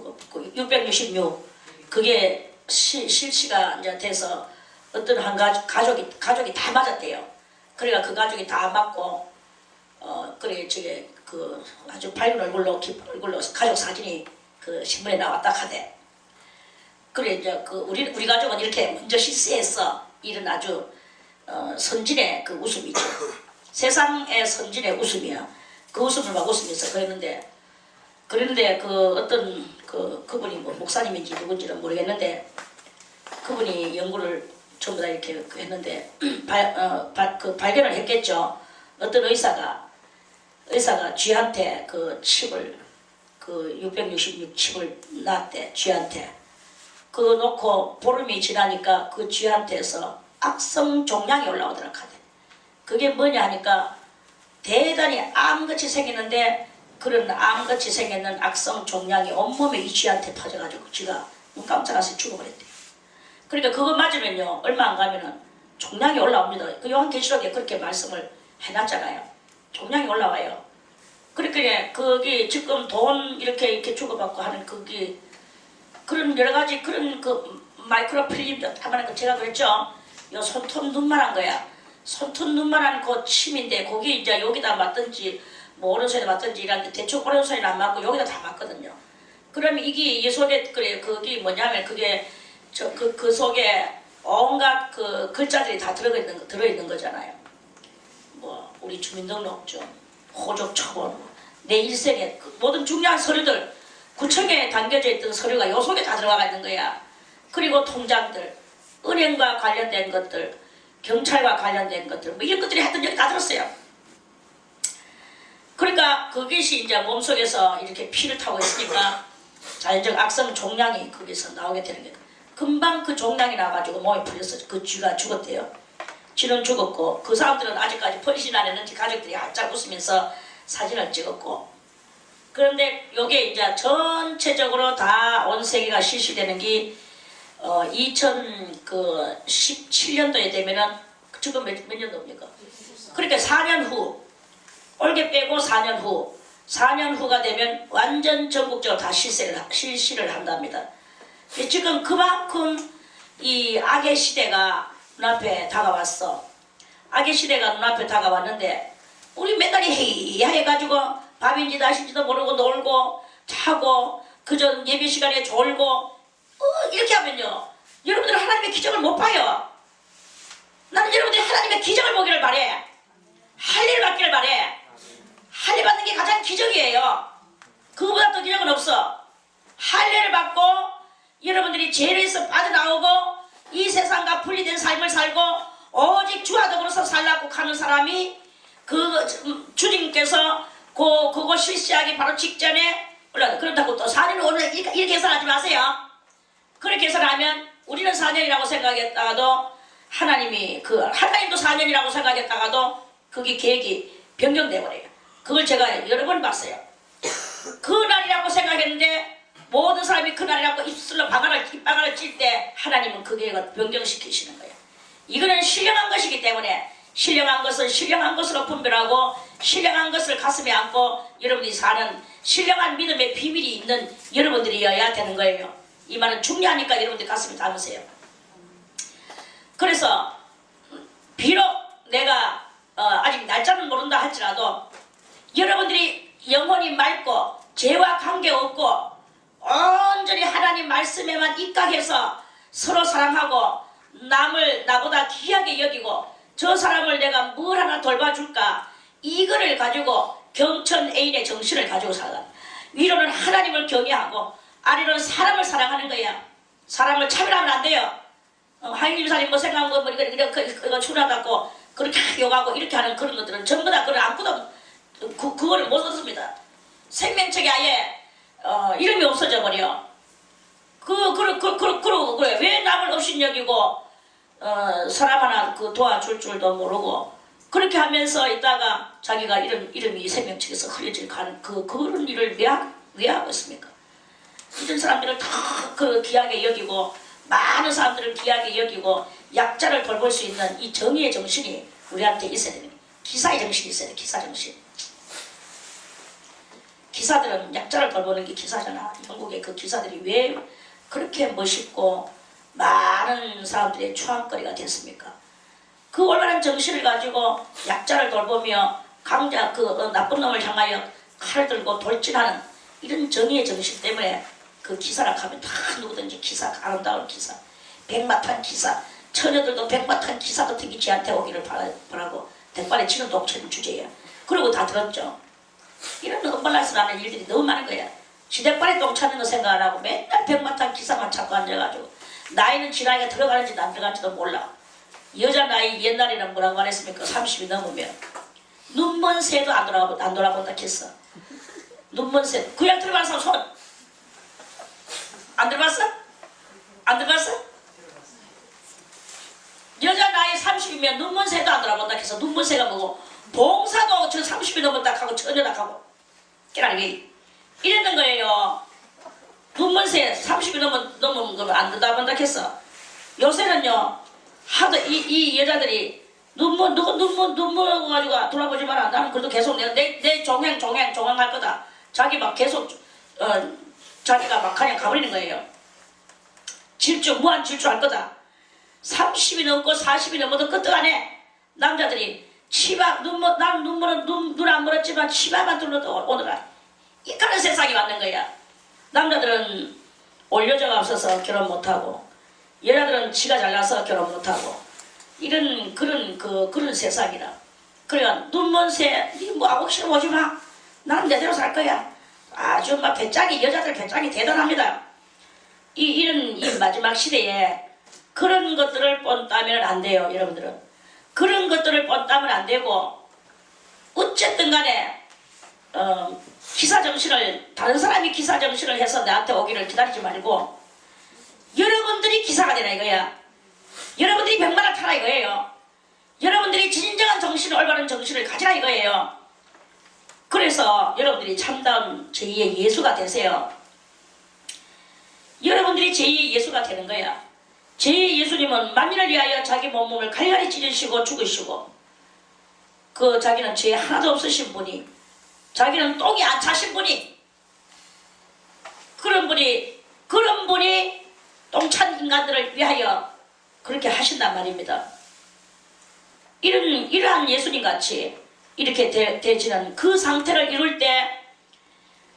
666 그게 실시가 이제 돼서 어떤 한 가족이 다 맞았대요. 그러니까 그 가족이 다 맞고 그래 저게 아주 밝은 얼굴로 가족 사진이 그 신문에 나왔다 하대. 그래 이제 우리 가족은 이렇게 먼저 실시했어. 이런 아주 선진의 그 웃음이죠. 세상의 선진의 웃음이야. 그 웃음을 막 웃으면서 그랬는데 어떤 그분이 목사님인지 누군지는 모르겠는데, 그분이 연구를 전부 다 이렇게 했는데 발견을 했겠죠. 어떤 의사가 쥐한테 그 칩을 666 칩을 놨대. 쥐한테 그거 놓고 보름이 지나니까 그 쥐한테서 악성 종양이 올라오더라 하대. 그게 뭐냐 하니까 대단히 암같이 생겼는데, 그런 암같이 생겼는 악성 종양이 온몸에 이 쥐한테 퍼져가지고 쥐가 눈 깜짝해서 죽어버렸대요. 그러니까 그거 맞으면요, 얼마 안 가면은 종양이 올라옵니다. 그 요한계시록에 그렇게 말씀을 해놨잖아요. 종양이 올라와요. 그러니까 거기 지금 돈 이렇게 주고받고 하는 그런 여러 가지 그런 마이크로필름도 다만한 거 제가 그랬죠. 요 손톱 눈만한 거야. 손톱 눈만한 그 침인데, 거기 이제 여기다 맞든지 오른손에 맞든지 이런데 대충 오른손에 안 맞고 여기다 다 맞거든요. 그러면 이 속에 그게 뭐냐면 그게 그 속에 온갖 그 글자들이 다 들어있는 거잖아요. 우리 주민등록증, 호적처분, 내 일생의 모든 중요한 서류들, 구청에 담겨져 있던 서류가 요 속에 다 들어가 있는 거야. 그리고 통장들, 은행과 관련된 것들, 경찰과 관련된 것들, 이런 것들이 하여튼 여기 다 들었어요. 그러니까 그것이 이제 몸속에서 이렇게 피를 타고 있으니까 자연적 악성 종양이 거기서 나오게 되는 거예요. 금방 그 종양이 나가지고 몸에 풀려서 그 쥐가 죽었대요. 쥐는 죽었고, 그 사람들은 아직까지 번신 안 했는지 가족들이 활짝 웃으면서 사진을 찍었고, 그런데 이게 이제 전체적으로 다 온 세계가 실시되는 게 2017년도에 되면은, 지금 몇 년도입니까? 그러니까 4년 후, 올게 빼고 4년 후가 되면 완전 전국적으로 다 실시를 한답니다. 지금 그만큼 이 악의 시대가 눈앞에 다가왔어. 악의 시대가 눈앞에 다가왔는데, 우리 맨날 해가지고 밥인지 낮인지도 모르고 놀고 자고 그저 예배 시간에 졸고 이렇게 하면요, 여러분들은 하나님의 기적을 못 봐요. 나는 여러분들이 하나님의 기적을 보기를 바래. 할례를 받기를 바래. 할례 받는 게 가장 기적이에요. 그거보다 더 기적은 없어. 할례를 받고 여러분들이 죄에서 빠져나오고 이 세상과 분리된 삶을 살고 오직 주와 더불어서 살라고 하는 사람이 그 주님께서 그거 실시하기 바로 직전에 그렇다고 또 4년 오늘 이렇게 계산하지 마세요. 그렇게 계산하면 우리는 4년이라고 생각했다가도 하나님도 4년이라고 생각했다가도 그게 계획이 변경돼 버려요. 그걸 제가 여러 번 봤어요. 그 날이라고 생각했는데 모든 사람이 그 날이라고 입술로 입방아를 찔 때 하나님은 그 계획을 변경시키시는 거예요. 이거는 신령한 것이기 때문에 신령한 것을 신령한 것으로 분별하고 신령한 것을 가슴에 안고 여러분들이 사는 신령한 믿음의 비밀이 있는 여러분들이어야 되는 거예요. 이 말은 중요하니까 여러분들 가슴에 담으세요. 그래서 비록 내가 아직 날짜는 모른다 할지라도 여러분들이 영혼이 맑고 죄와 관계없고 온전히 하나님 말씀에만 입각해서 서로 사랑하고 남을 나보다 귀하게 여기고 저 사람을 내가 뭘 하나 돌봐줄까 이거를 가지고 경천 애인의 정신을 가지고 살아. 위로는 하나님을 경외하고 아래로는 사람을 사랑하는 거야. 사람을 차별하면 안 돼요. 하인님사님 뭐 생각한 거 이거 추나갖고 그렇게 욕하고 이렇게 하는 그런 것들은 전부 다 그걸 아무도 그거를 못 얻습니다. 생명책이 아예 이름이 없어져 버려. 그래 왜 남을 없인 여기고 사람 하나 도와줄 줄도 모르고 그렇게 하면서 있다가 자기가 이름이 생명책에서 흘려질 가는 그런 일을 왜 하고 있습니까? 이런 사람들을 다 귀하게 여기고 많은 사람들을 귀하게 여기고 약자를 돌볼 수 있는 이 정의의 정신이 우리한테 있어야 됩니다. 기사의 정신이 있어야 돼. 기사 정신. 기사들은 약자를 돌보는 게 기사잖아. 영국의 그 기사들이 왜 그렇게 멋있고 많은 사람들의 추앙거리가 됐습니까? 그 올바른 정신을 가지고 약자를 돌보며 강자 나쁜 놈을 향하여 칼을 들고 돌진하는 이런 정의의 정신 때문에 그 기사라 하면 다 누구든지 기사, 아름다운 기사, 백마탄 기사, 처녀들도 백마탄 기사 같은 게 지한테 오기를 바라고 백발에 치는 독처럼 주제야. 그리고 다 들었죠. 이런 엇발라서 나는 일들이 너무 많은 거야. 시댁발에 똥 찾는 거 생각 안 하고 맨날 백마탄 기사만 찾고 앉아가지고 나이는 지나이가 들어가는지도 안 들어가는지도 몰라. 여자 나이 옛날에는 뭐라고 말했습니까? 30이 넘으면 눈먼 새도 안 돌아본다 했어. 눈먼 새. 그냥 들어가는 사람 손 안 들어봤어? 안 들어봤어? 여자 나이 30이면 눈먼 새도 안 돌아본다 해서 눈먼 새가 뭐고 봉사도 저 30이 넘었다 하고 처녀다 하고 깨라니 이랬는 거예요. 눈먼 새 30이 넘은 거면 안 돌아본다 했어. 요새는요 하도 이 여자들이 눈먼 가지고 돌아보지 마라. 나는 그래도 계속 내 종행할 거다. 자기 막 계속 자기가 막 그냥 가버리는 거예요. 무한 질주할 거다. 30이 넘고 40이 넘어도 끄떡하네. 남자들이 치마 눈 안 멀었지만 치마만 둘러도 오늘날 이까는 세상이 왔는 거야. 남자들은 올 여자가 없어서 결혼 못하고 여자들은 지가 잘나서 결혼 못하고 이런 그런 세상이라. 그러니까 눈먼 새 뭐 아무 싫어 오지 마. 나는 내대로 살 거야. 아주 막 여자들 배짱이 대단합니다. 이런 마지막 시대에 그런 것들을 뻔따면 안 돼요. 여러분들은 그런 것들을 뻔따면 안 되고 어쨌든 간에 기사정신을 다른 사람이 기사정신을 해서 나한테 오기를 기다리지 말고 여러분들이 기사가 되라 이거야. 여러분들이 백마를 타라 이거예요. 여러분들이 진정한 정신을 올바른 정신을 가지라 이거예요. 그래서 여러분들이 참다운 제2의 예수가 되세요. 여러분들이 제2의 예수가 되는 거야. 제2의 예수님은 만민을 위하여 자기 몸을 갈갈이 찢으시고 죽으시고 자기는 죄 하나도 없으신 분이 자기는 똥이 안 차신 분이 그런 분이 똥찬 인간들을 위하여 그렇게 하신단 말입니다. 이러한 예수님 같이 이렇게 되지는 그 상태를 이룰 때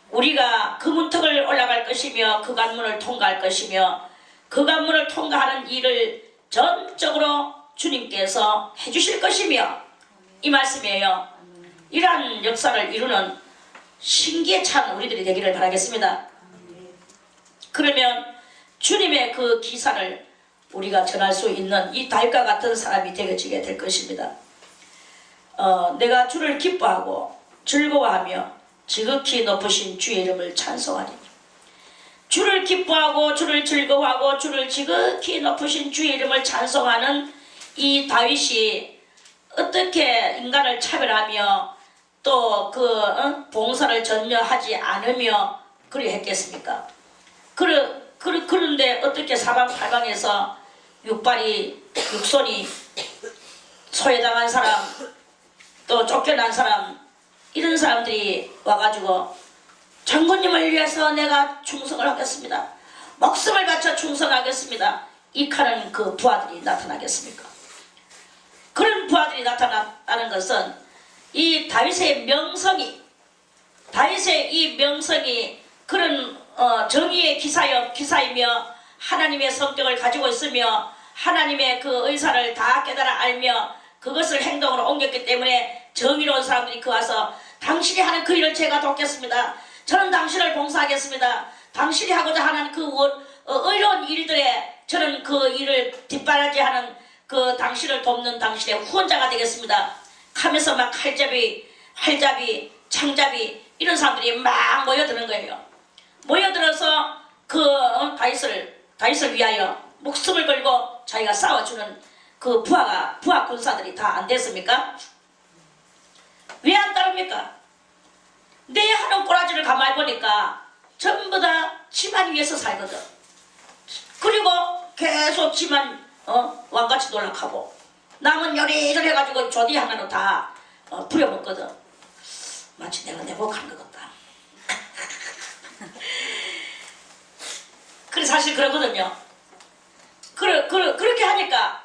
우리가 그 문턱을 올라갈 것이며 그 관문을 통과할 것이며 그 관문을 통과하는 일을 전적으로 주님께서 해주실 것이며 이 말씀이에요. 이러한 역사를 이루는 신기에 찬 우리들이 되기를 바라겠습니다. 그러면 주님의 그 기사를 우리가 전할 수 있는 이 다윗과 같은 사람이 되어지게 될 것입니다. 내가 주를 기뻐하고 즐거워하며 지극히 높으신 주의 이름을 찬송하리. 주를 기뻐하고 주를 즐거워하고 주를 지극히 높으신 주의 이름을 찬송하는 이 다윗이 어떻게 인간을 차별하며 또 봉사를 전혀 하지 않으며 그리 했겠습니까? 그런데 어떻게 사방팔방에서 육손이 소외당한 사람 또 쫓겨난 사람 이런 사람들이 와가지고 장군님을 위해서 내가 충성을 하겠습니다. 목숨을 바쳐 충성하겠습니다. 이카는 그 부하들이 나타나겠습니까? 그런 부하들이 나타났다는 것은 이 다윗의 명성이 그런 정의의 기사이며 하나님의 성격을 가지고 있으며 하나님의 그 의사를 다 깨달아 알며 그것을 행동으로 옮겼기 때문에 정의로운 사람들이 그 와서 당신이 하는 그 일을 제가 돕겠습니다. 저는 당신을 봉사하겠습니다. 당신이 하고자 하는 그 의로운 일들에 저는 그 일을 뒷바라지하는 그 당신을 돕는 당신의 후원자가 되겠습니다. 하면서 막 활잡이, 창잡이 이런 사람들이 막 모여드는 거예요. 모여들어서 그 다윗을 위하여 목숨을 걸고 자기가 싸워주는 그 부하 군사들이 다 안 됐습니까? 왜 안 따릅니까? 내 하는 꼬라지를 가만히 보니까 전부 다 지만 위해서 살거든. 그리고 계속 지만 왕같이 놀락하고 남은 요리조리 해가지고 조디 하나로 다 부려먹거든. 마치 내가 내복한 것 같다. 그래 사실 그러거든요. 그렇게 하니까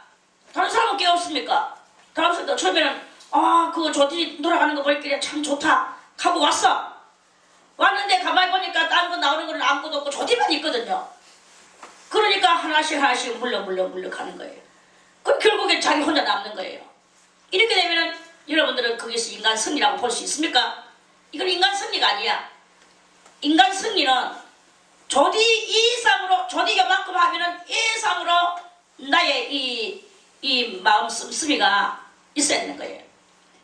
다른 사람은 꽤 없습니까? 다른 사람도 처음에는 그 조디 돌아가는 거 보니까 참 좋다 하고 왔는데 가만히 보니까 다른 거 나오는 거는 아무것도 없고 조디만 있거든요. 그러니까 하나씩 물러 가는 거예요. 그럼 결국엔 자기 혼자 남는 거예요. 이렇게 되면은 여러분들은 거기서 인간 승리라고 볼 수 있습니까? 이건 인간 승리가 아니야. 인간 승리는 조디 이상으로 조디 요만큼 하면은 이상으로 나의 이 마음 씀씀이가 있어야 되는 거예요.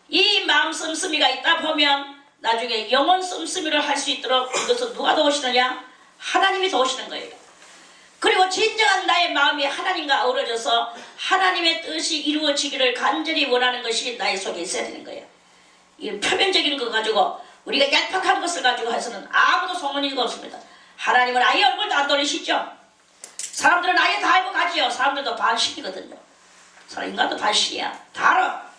이 마음 씀씀이가 있다 보면 나중에 영혼 씀씀이를 할 수 있도록 그것은 누가 도우시느냐? 하나님이 도우시는 거예요. 그리고 진정한 나의 마음이 하나님과 어우러져서 하나님의 뜻이 이루어지기를 간절히 원하는 것이 나의 속에 있어야 되는 거예요. 이 표면적인 거 가지고 우리가 얄팍한 것을 가지고 해서는 아무도 소문이가 없습니다. 하나님은 아예 얼굴도 안 돌리시죠. 사람들은 아예 다 알고 가지요. 사람들도 반식이거든요. 인간도 반식이야. 다 알아.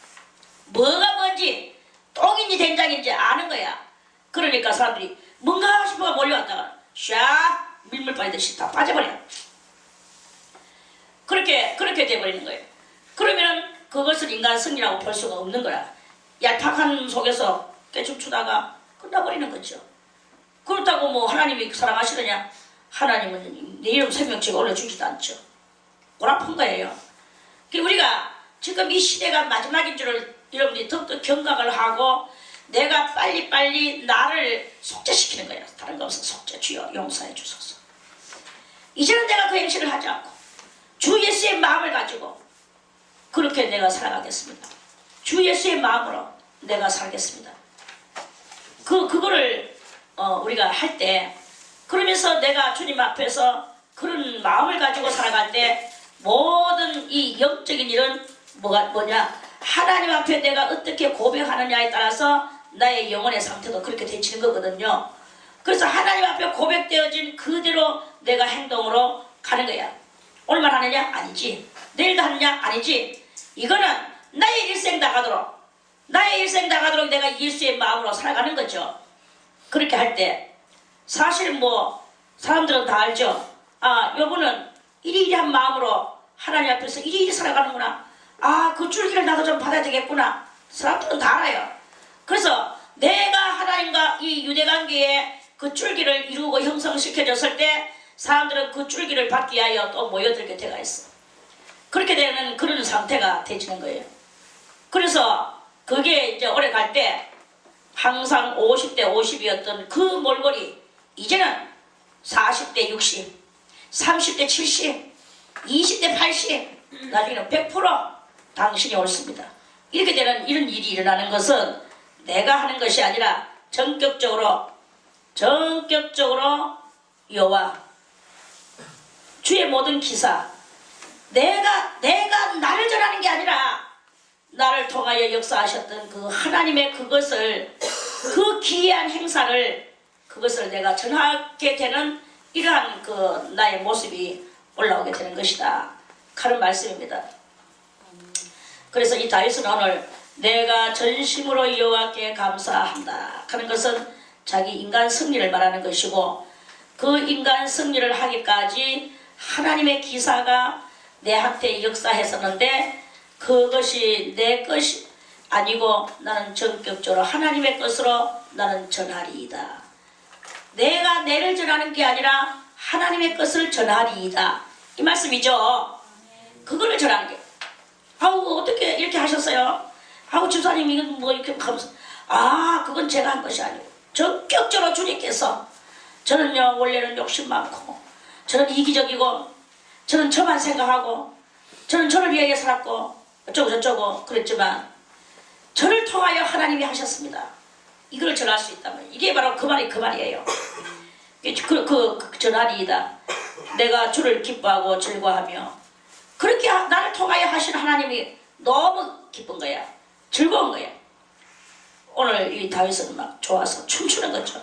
뭐가 뭔지 똥인지 된장인지 아는 거야. 그러니까 사람들이 뭔가 싶어가 몰려왔다가 샥 밀물 빠지듯이 다 빠져버려. 그렇게 돼버리는 거예요. 그러면 그것을 인간 승리라고 볼 수가 없는 거야. 얄팍한 속에서 깨춤추다가 끝나버리는 거죠. 그렇다고 뭐 하나님이 사랑하시느냐? 하나님은 내 이름 생명책에 올려주지도 않죠. 꼬라픈 거예요. 우리가 지금 이 시대가 마지막인 줄을 여러분들이 더욱더 경각을 하고 내가 빨리빨리 나를 속죄시키는 거예요. 다른 거 없어. 속죄 주여 용서해 주소서. 이제는 내가 그 행실을 하지 않고 주 예수의 마음을 가지고 그렇게 내가 살아가겠습니다. 주 예수의 마음으로 내가 살겠습니다. 그거를 우리가 할 때 그러면서 내가 주님 앞에서 그런 마음을 가지고 살아갈 때 모든 이 영적인 일은 뭐냐? 하나님 앞에 내가 어떻게 고백하느냐에 따라서 나의 영혼의 상태도 그렇게 되치는 거거든요. 그래서 하나님 앞에 고백되어진 그대로 내가 행동으로 가는 거야. 오늘만 하느냐? 아니지. 내일도 하느냐? 아니지. 이거는 나의 일생 다가도록 내가 예수의 마음으로 살아가는 거죠. 그렇게 할 때 사실 뭐 사람들은 다 알죠. 여보는 이리이리한 마음으로 하나님 앞에서 이리이리 살아가는구나. 그 줄기를 나도 좀 받아야 되겠구나. 사람들은 다 알아요. 그래서 내가 하나님과 이 유대관계에 그 줄기를 이루고 형성시켜줬을 때 사람들은 그 줄기를 받기 위하여 또 모여들게 돼가 있어. 그렇게 되는 그런 상태가 되지는 거예요. 그래서 그게 이제 오래 갈 때 항상 50대 50이었던 그 몰골이 이제는 40대 60, 30대 70, 20대 80, 나중에는 100% 당신이 옳습니다. 이렇게 되는 이런 일이 일어나는 것은 내가 하는 것이 아니라 전격적으로 여호와 주의 모든 기사, 내가 나를 전하는 게 아니라 나를 통하여 역사하셨던 그 하나님의 그것을, 그 기이한 행사를, 그것을 내가 전하게 되는 이러한 그 나의 모습이 올라오게 되는 것이다 하는 말씀입니다. 그래서 이 다윗은 오늘 내가 전심으로 여호와께 감사한다 하는 것은 자기 인간 승리를 말하는 것이고, 그 인간 승리를 하기까지 하나님의 기사가 내한테 역사했었는데 그것이 내 것이 아니고 나는 전격적으로 하나님의 것으로 나는 전하리이다. 내가 내를 전하는 게 아니라 하나님의 것을 전하리이다, 이 말씀이죠. 그거를 전하는 게, 아우 어떻게 이렇게 하셨어요? 아우 집사님 이건 뭐 이렇게 하면서, 그건 제가 한 것이 아니고 전격적으로 주님께서, 저는요 원래는 욕심 많고 저는 이기적이고 저는 저만 생각하고 저는 저를 위하여 살았고 어쩌고 저쩌고 그랬지만 저를 통하여 하나님이 하셨습니다. 이걸 전할 수 있다면 이게 바로 그 말이에요. 전하리이다. 내가 주를 기뻐하고 즐거워하며, 그렇게 나를 통하여 하신 하나님이 너무 기쁜 거야. 즐거운 거야. 오늘 이 다윗은 막 좋아서 춤추는 거죠.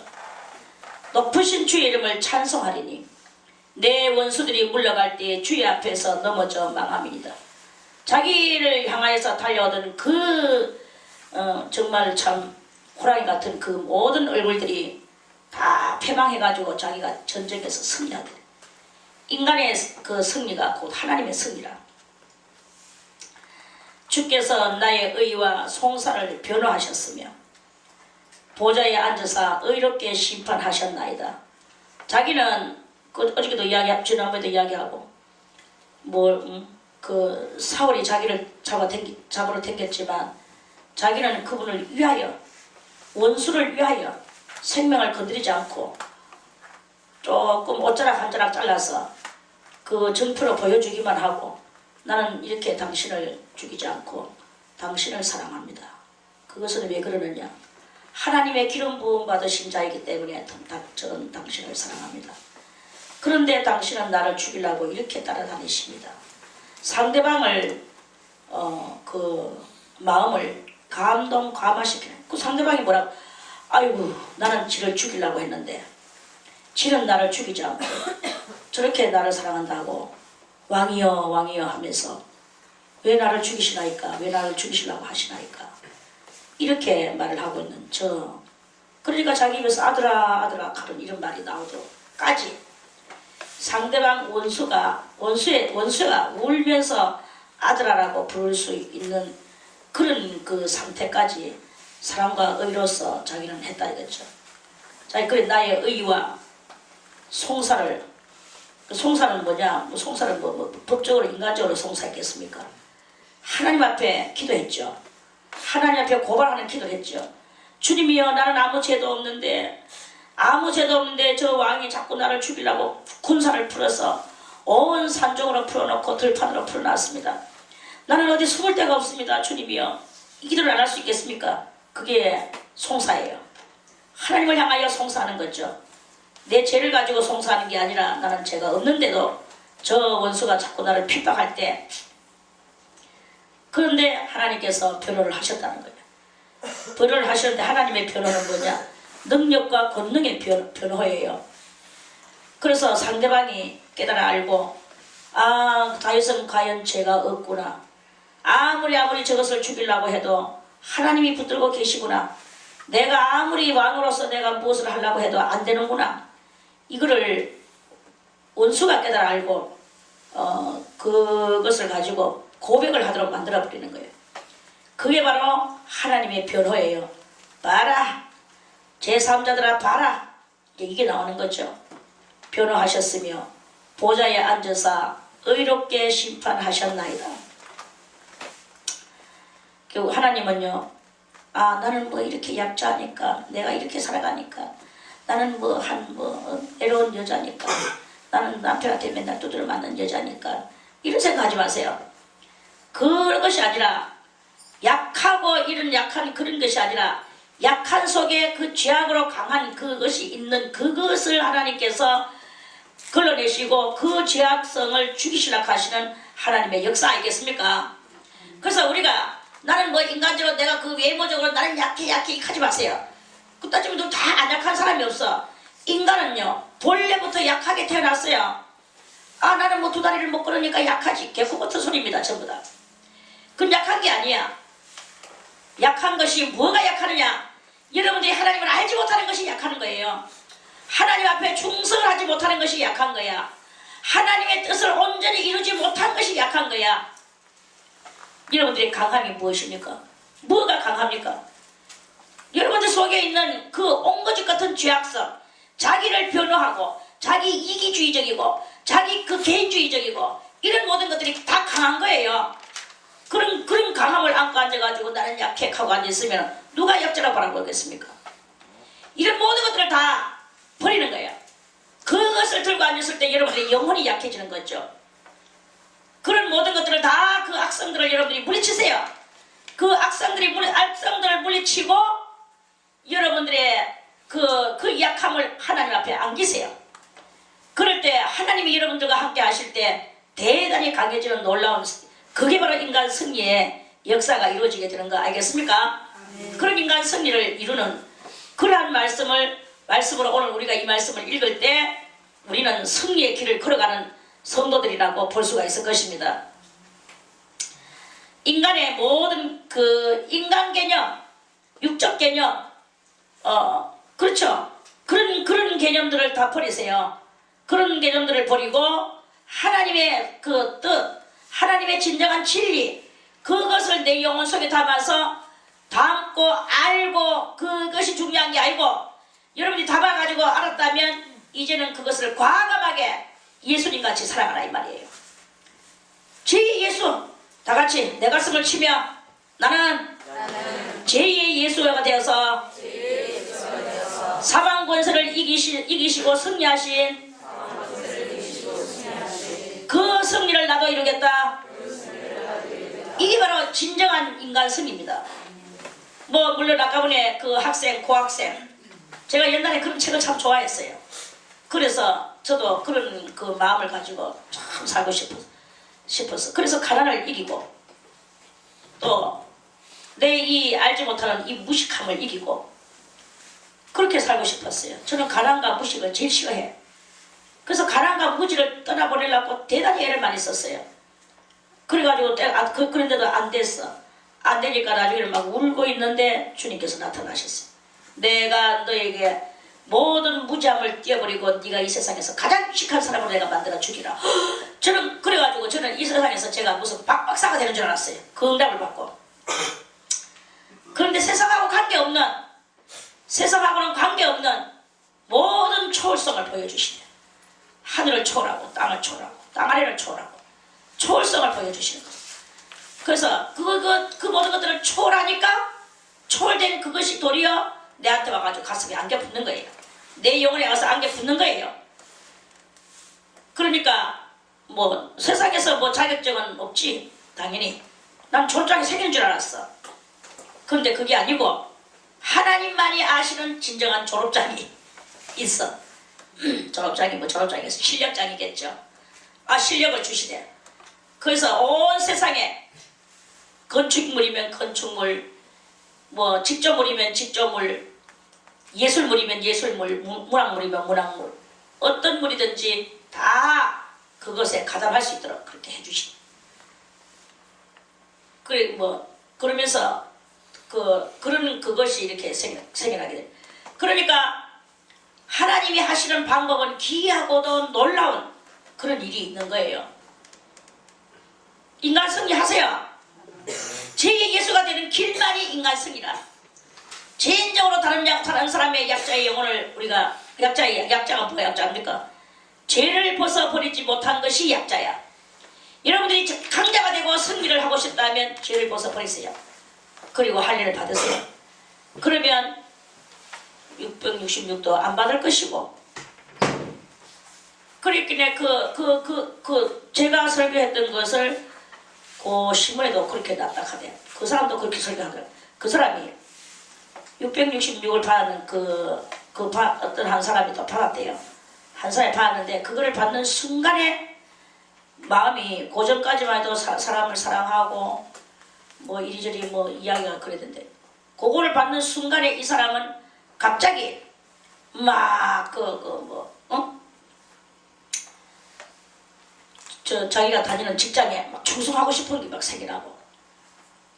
높으신 주의 이름을 찬송하리니 내 원수들이 물러갈 때 주의 앞에서 넘어져 망함이니이다. 자기를 향하여서 달려오던 정말 참 호랑이 같은 그 모든 얼굴들이 다 패망해가지고 자기가 전쟁에서 승리하게 돼. 인간의 그 승리가 곧 하나님의 승리라. 주께서 나의 의와 송사를 변호하셨으며 보좌에 앉으사 의롭게 심판하셨나이다. 자기는 어저께도 지난번에도 이야기하고 그 사울이 자기를 잡으러 댕겼지만 자기는 그분을 위하여, 원수를 위하여 생명을 건드리지 않고 조금 옷자락 한 자락 잘라서 그 정표로 보여주기만 하고, 나는 이렇게 당신을 죽이지 않고 당신을 사랑합니다. 그것은 왜 그러느냐, 하나님의 기름 부음 받으신 자이기 때문에 저는 당신을 사랑합니다. 그런데 당신은 나를 죽이려고 이렇게 따라다니십니다. 상대방을 그 마음을 감동감화시키는, 그 상대방이 뭐라고, 아이고 나는 지를 죽이려고 했는데 지는 나를 죽이지 않고 저렇게 나를 사랑한다고 왕이여 하면서 왜 나를 죽이시나이까, 왜 나를 죽이시려고 하시나이까, 이렇게 말을 하고 있는 그러니까 자기 입에서 아들아 하는 이런 말이 나오도록까지 상대방 원수가 울면서 아들아라고 부를 수 있는 그런 그 상태까지 사람과 의로서 자기는 했다 이거죠. 자, 그래 나의 의와 송사를, 송사는 뭐냐? 송사는 법적으로 인간적으로 송사했겠습니까? 하나님 앞에 기도했죠. 하나님 앞에 고발하는 기도를 했죠. 주님이여, 나는 아무 죄도 없는데 저 왕이 자꾸 나를 죽이려고 군사를 풀어서 온 산중으로 풀어놓고 들판으로 풀어놨습니다. 나는 어디 숨을 데가 없습니다. 주님이여, 이 기도를 안 할 수 있겠습니까? 그게 송사예요. 하나님을 향하여 송사하는 거죠. 내 죄를 가지고 송사하는 게 아니라 나는 죄가 없는데도 저 원수가 자꾸 나를 핍박할 때, 그런데 하나님께서 변호를 하셨다는 거예요. 변호를 하셨는데 하나님의 변호는 뭐냐? 능력과 권능의 변호예요. 그래서 상대방이 깨달아 알고, 다윗은 과연 죄가 없구나, 아무리 저것을 죽이려고 해도 하나님이 붙들고 계시구나, 내가 아무리 왕으로서 내가 무엇을 하려고 해도 안 되는구나, 이거를 원수가 깨달아 알고 그것을 가지고 고백을 하도록 만들어 버리는 거예요. 그게 바로 하나님의 변호예요. 봐라, 제3자들아 봐라, 이게 나오는 거죠. 변호하셨으며 보좌에 앉아서 의롭게 심판하셨나이다. 결국 하나님은요, 아 나는 뭐 이렇게 약자니까, 내가 이렇게 살아가니까, 나는 뭐 애로운 여자니까, 나는 남편한테 맨날 두드려 맞는 여자니까, 이런 생각하지 마세요. 그것이 아니라, 약하고 이런 약한 그런 것이 아니라, 약한 속에 그 죄악으로 강한 그것이 있는 그것을 하나님께서 걸러내시고 그 죄악성을 죽이시려 하시는 하나님의 역사 아니겠습니까? 그래서 우리가 나는 뭐 인간적으로 내가 그 외모적으로 나는 약해 하지 마세요. 그따 지금도 다 안 약한 사람이 없어. 인간은요 본래부터 약하게 태어났어요. 아 나는 뭐 두 다리를 못 걸으니까 약하지. 개코 같은 소리입니다 전부 다. 그건 약한 게 아니야. 약한 것이 뭐가 약하느냐? 여러분들이 하나님을 알지 못하는 것이 약한 거예요. 하나님 앞에 충성을 하지 못하는 것이 약한 거야. 하나님의 뜻을 온전히 이루지 못한 것이 약한 거야. 여러분들의 강함이 무엇입니까? 뭐가 강합니까? 여러분들 속에 있는 그 옹거짓 같은 죄악성, 자기를 변호하고 자기 이기주의적이고 자기 그 개인주의적이고 이런 모든 것들이 다 강한 거예요. 그런 강함을 안고 앉아가지고 나는 약해 하고 앉아있으면 누가 약자라고 바라보겠습니까? 이런 모든 것들을 다 버리는 거예요. 그것을 들고 앉았을 때 여러분들의 영혼이 약해지는 거죠. 그런 모든 것들을 다 그 악성들을 여러분들이 물리치세요. 그 악성들을 물리치고 여러분들의 그 약함을 하나님 앞에 안기세요. 그럴 때 하나님이 여러분들과 함께 하실 때 대단히 강해지는 놀라운, 그게 바로 인간 승리의 역사가 이루어지게 되는 거 알겠습니까? 그런 인간 승리를 이루는 그러한 말씀으로 오늘 우리가 이 말씀을 읽을 때 우리는 승리의 길을 걸어가는 성도들이라고 볼 수가 있을 것입니다. 인간의 모든 그 인간 개념, 육적 개념, 그렇죠. 그런 개념들을 다 버리세요. 그런 개념들을 버리고 하나님의 그 뜻, 하나님의 진정한 진리, 그것을 내 영혼 속에 담아서 담고 알고, 그것이 중요한 게 아니고 여러분이 담아가지고 알았다면 이제는 그것을 과감하게 예수님같이 살아가라 이 말이에요. 제2의 예수, 다같이 내 가슴을 치며 나는 제2의 예수가 되어서 사방 권세를 이기시고 승리하신 그 승리를 나도 이루겠다. 이게 바로 진정한 인간 승리입니다. 뭐 물론 아까 전에 그 학생, 고학생, 제가 옛날에 그런 책을 참 좋아했어요. 그래서 저도 그런 그 마음을 가지고 참 살고 싶었어. 그래서 가난을 이기고 또 내 이 알지 못하는 이 무식함을 이기고 그렇게 살고 싶었어요. 저는 가난과 무식을 제일 싫어해. 그래서 가난과 무지를 떠나보내려고 대단히 애를 많이 썼어요. 그래가지고 그런데도 안 됐어. 안 되니까 나중에 막 울고 있는데 주님께서 나타나셨어요. 내가 너에게 모든 무지함을 띄어버리고 네가 이 세상에서 가장 유식한 사람으로 내가 만들어 주리라. 저는 그래가지고 저는 이 세상에서 제가 무슨 박박사가 되는 줄 알았어요. 그 응답을 받고. 그런데 세상하고는 관계없는 모든 초월성을 보여주시네. 하늘을 초월하고 땅을 초월하고 땅 아래를 초월하고 초월성을 보여주시는 거예요. 그래서 그 모든 것들을 초월하니까 초월된 그것이 도리어 내한테 와가지고 가슴에 안겨 붙는 거예요. 내 영혼에 와서 안겨 붙는 거예요. 그러니까 뭐 세상에서 뭐 자격증은 없지. 당연히 난 졸업장이 생긴 줄 알았어. 그런데 그게 아니고 하나님만이 아시는 진정한 졸업장이 있어. 졸업장이 뭐 졸업장이겠어. 실력장이겠죠. 실력을 주시대. 그래서 온 세상에 건축물이면 건축물, 뭐 직조물이면 직조물, 예술물이면 예술물, 문학물이면 문학물, 어떤 물이든지 다 그것에 가담할 수 있도록 그렇게 해주시네. 그래 그러면서 그것이 이렇게 생겨나게 돼. 그러니까 하나님이 하시는 방법은 기이하고도 놀라운 그런 일이 있는 거예요. 인간 승리하세요. 제2의 예수가 되는 길만이 인간 승리라. 개인적으로 다른 사람의 약자의 영혼을 우리가 약자가 뭐가 약자입니까? 죄를 벗어버리지 못한 것이 약자야. 여러분들이 강자가 되고 승리를 하고 싶다면 죄를 벗어버리세요. 그리고 할례를 받으세요. 그러면 666도 안 받을 것이고, 그랬기에 제가 설교했던 것을 그 신문에도 그렇게 납작하대. 그 사람도 그렇게 설교하더라. 그 사람이 666을 받는 어떤 한 사람이 또 받았대요. 한 사람이 받았는데 그거를 받는 순간에 마음이 고전까지만 해도 사람을 사랑하고 뭐 이리저리 뭐 이야기가 그랬는데, 그거를 받는 순간에 이 사람은 갑자기 막 자기가 다니는 직장에 막 충성하고 싶은 게 막 생겨나고,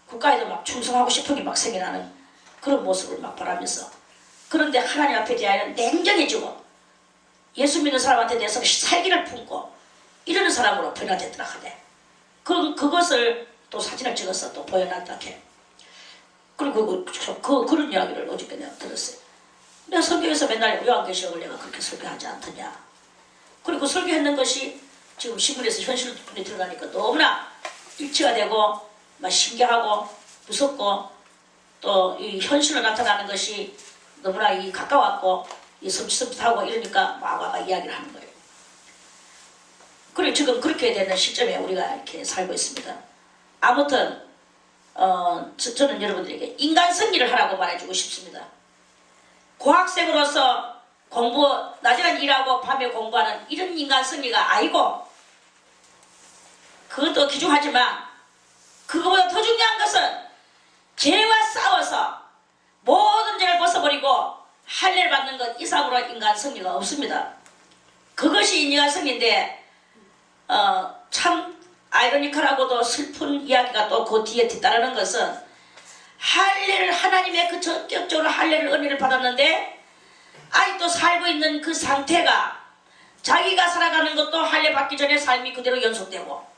국가에도 막 충성하고 싶은 게 막 생겨나는 그런 모습을 막 바라면서, 그런데 하나님 앞에 대하여 냉정해지고 예수 믿는 사람한테 대해서 살기를 품고 이러는 사람으로 변화됐더라 하대. 그것을 또 사진을 찍어서 또 보여놨다 해. 그리고 그런 이야기를 어저께 내가 들었어요. 내가 설교에서 맨날 요한계시록을 내가 그렇게 설교하지 않더냐. 그리고 설교했는 것이 지금 신문에서 현실로 드러나니까 너무나 일치가 되고 막 신기하고 무섭고, 또 이 현실로 나타나는 것이 너무나 가까웠고 섬찟하고 이러니까 막 이야기를 하는 거예요. 그리고 지금 그렇게 되는 시점에 우리가 이렇게 살고 있습니다. 아무튼 저는 여러분들에게 인간 승리를 하라고 말해주고 싶습니다. 고학생으로서 낮에는 일하고 밤에 공부하는 이런 인간 승리가 아니고, 그것도 귀중하지만 그거보다 더 중요한 것은 죄와 싸워서 모든 죄를 벗어버리고 할례를 받는 것 이상으로 인간 승리가 없습니다. 그것이 인간 승리인데, 참 아이러니컬하고도 슬픈 이야기가 또 그 뒤에 뒤따르는 것은, 할례를 하나님의 전격적으로 할례를 은혜를 받았는데 아직도 살고 있는 그 상태가, 자기가 살아가는 것도 할례 받기 전에 삶이 그대로 연속되고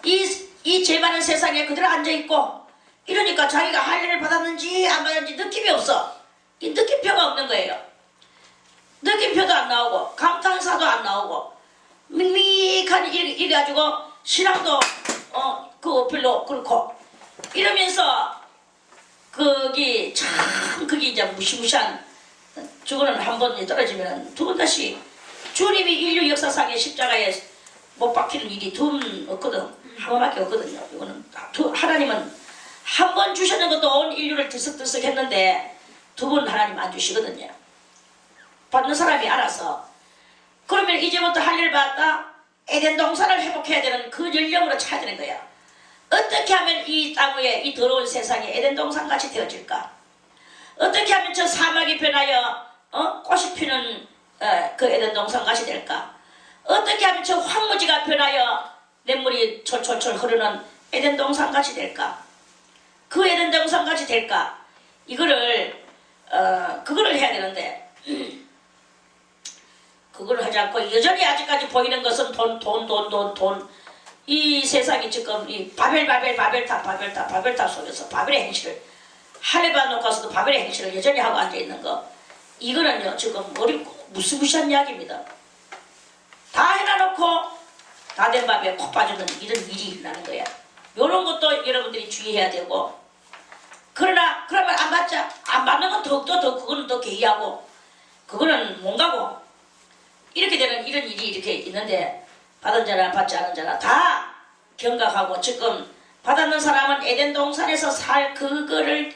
이 죄 많은 세상에 그대로 앉아있고, 이러니까 자기가 할례를 받았는지 안 받았는지 느낌이 없어. 이 느낌표가 없는 거예요. 느낌표도 안 나오고 감탄사도 안 나오고 밋밋한 이래가지고 신앙도 별로 그렇고 이러면서 그게 이제 무시무시한, 죽어는 한 번 떨어지면 두 번 다시 주님이 인류 역사상의 십자가에 못 박히는 일이 두 번 없거든. 한 번밖에 없거든요. 이거는 하나님은 한 번 주셨는 것도 온 인류를 들썩들썩 했는데 두 번 하나님 안 주시거든요. 받는 사람이 알아서. 그러면 이제부터 할례를 받았다 에덴 동산을 회복해야 되는 그 연령으로 차야 되는 거야. 어떻게 하면 이 땅 위에 이 더러운 세상이 에덴 동산같이 되어질까? 어떻게 하면 저 사막이 변하여 꽃이 피는 그 에덴 동산같이 될까? 어떻게 하면 저 황무지가 변하여 냇물이 철철철 흐르는 에덴 동산같이 될까? 그 에덴 동산같이 될까? 그거를 해야 되는데 그걸 하지 않고 여전히 아직까지 보이는 것은 돈. 이 세상이 지금 이 바벨탑 속에서 바벨의 행실을, 할례 받아놓고서도 바벨의 행실을 여전히 하고 앉아있는 거, 이거는요 지금 무시무시한 이야기입니다. 다 해놔놓고 다 된 밥에 콕 빠지는 이런 일이 일어나는 거야. 이런 것도 여러분들이 주의해야 되고, 그러면 안 받자. 안 받는 건 더욱더 그거는 더 개의하고 그거는 못 가고 이렇게 되는 이런 일이 이렇게 있는데, 받은 자나 받지 않은 자나 다 경각하고, 지금 받았는 사람은 에덴 동산에서 그거를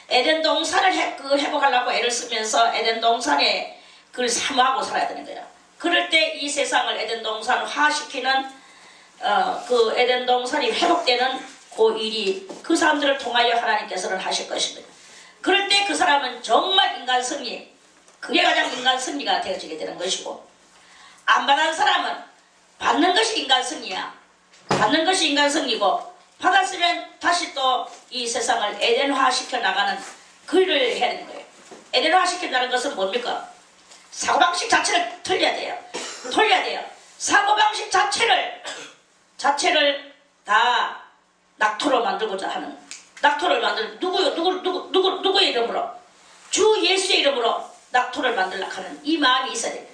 에덴 동산을 회복하려고 애를 쓰면서 에덴 동산에 그걸 사모하고 살아야 되는 거야. 그럴 때 이 세상을 에덴 동산화시키는 그 에덴 동산이 회복되는 그 일이 그 사람들을 통하여 하나님께서는 하실 것입니다. 그럴 때 그 사람은 정말 인간 승리, 그게 가장 인간 승리가 되어지게 되는 것이고, 안 받은 사람은 받는 것이 인간 승리야. 받는 것이 인간 승리고, 받았으면 다시 또 이 세상을 에덴화 시켜 나가는 그 일을 해야 되는 거예요. 에덴화 시킨다는 것은 뭡니까? 사고방식 자체를 돌려야 돼요. 사고방식 자체를 다 낙토로 만들고자 하는, 낙토를 누구의 이름으로? 주 예수의 이름으로 낙토를 만들려고 하는 이 마음이 있어야 돼.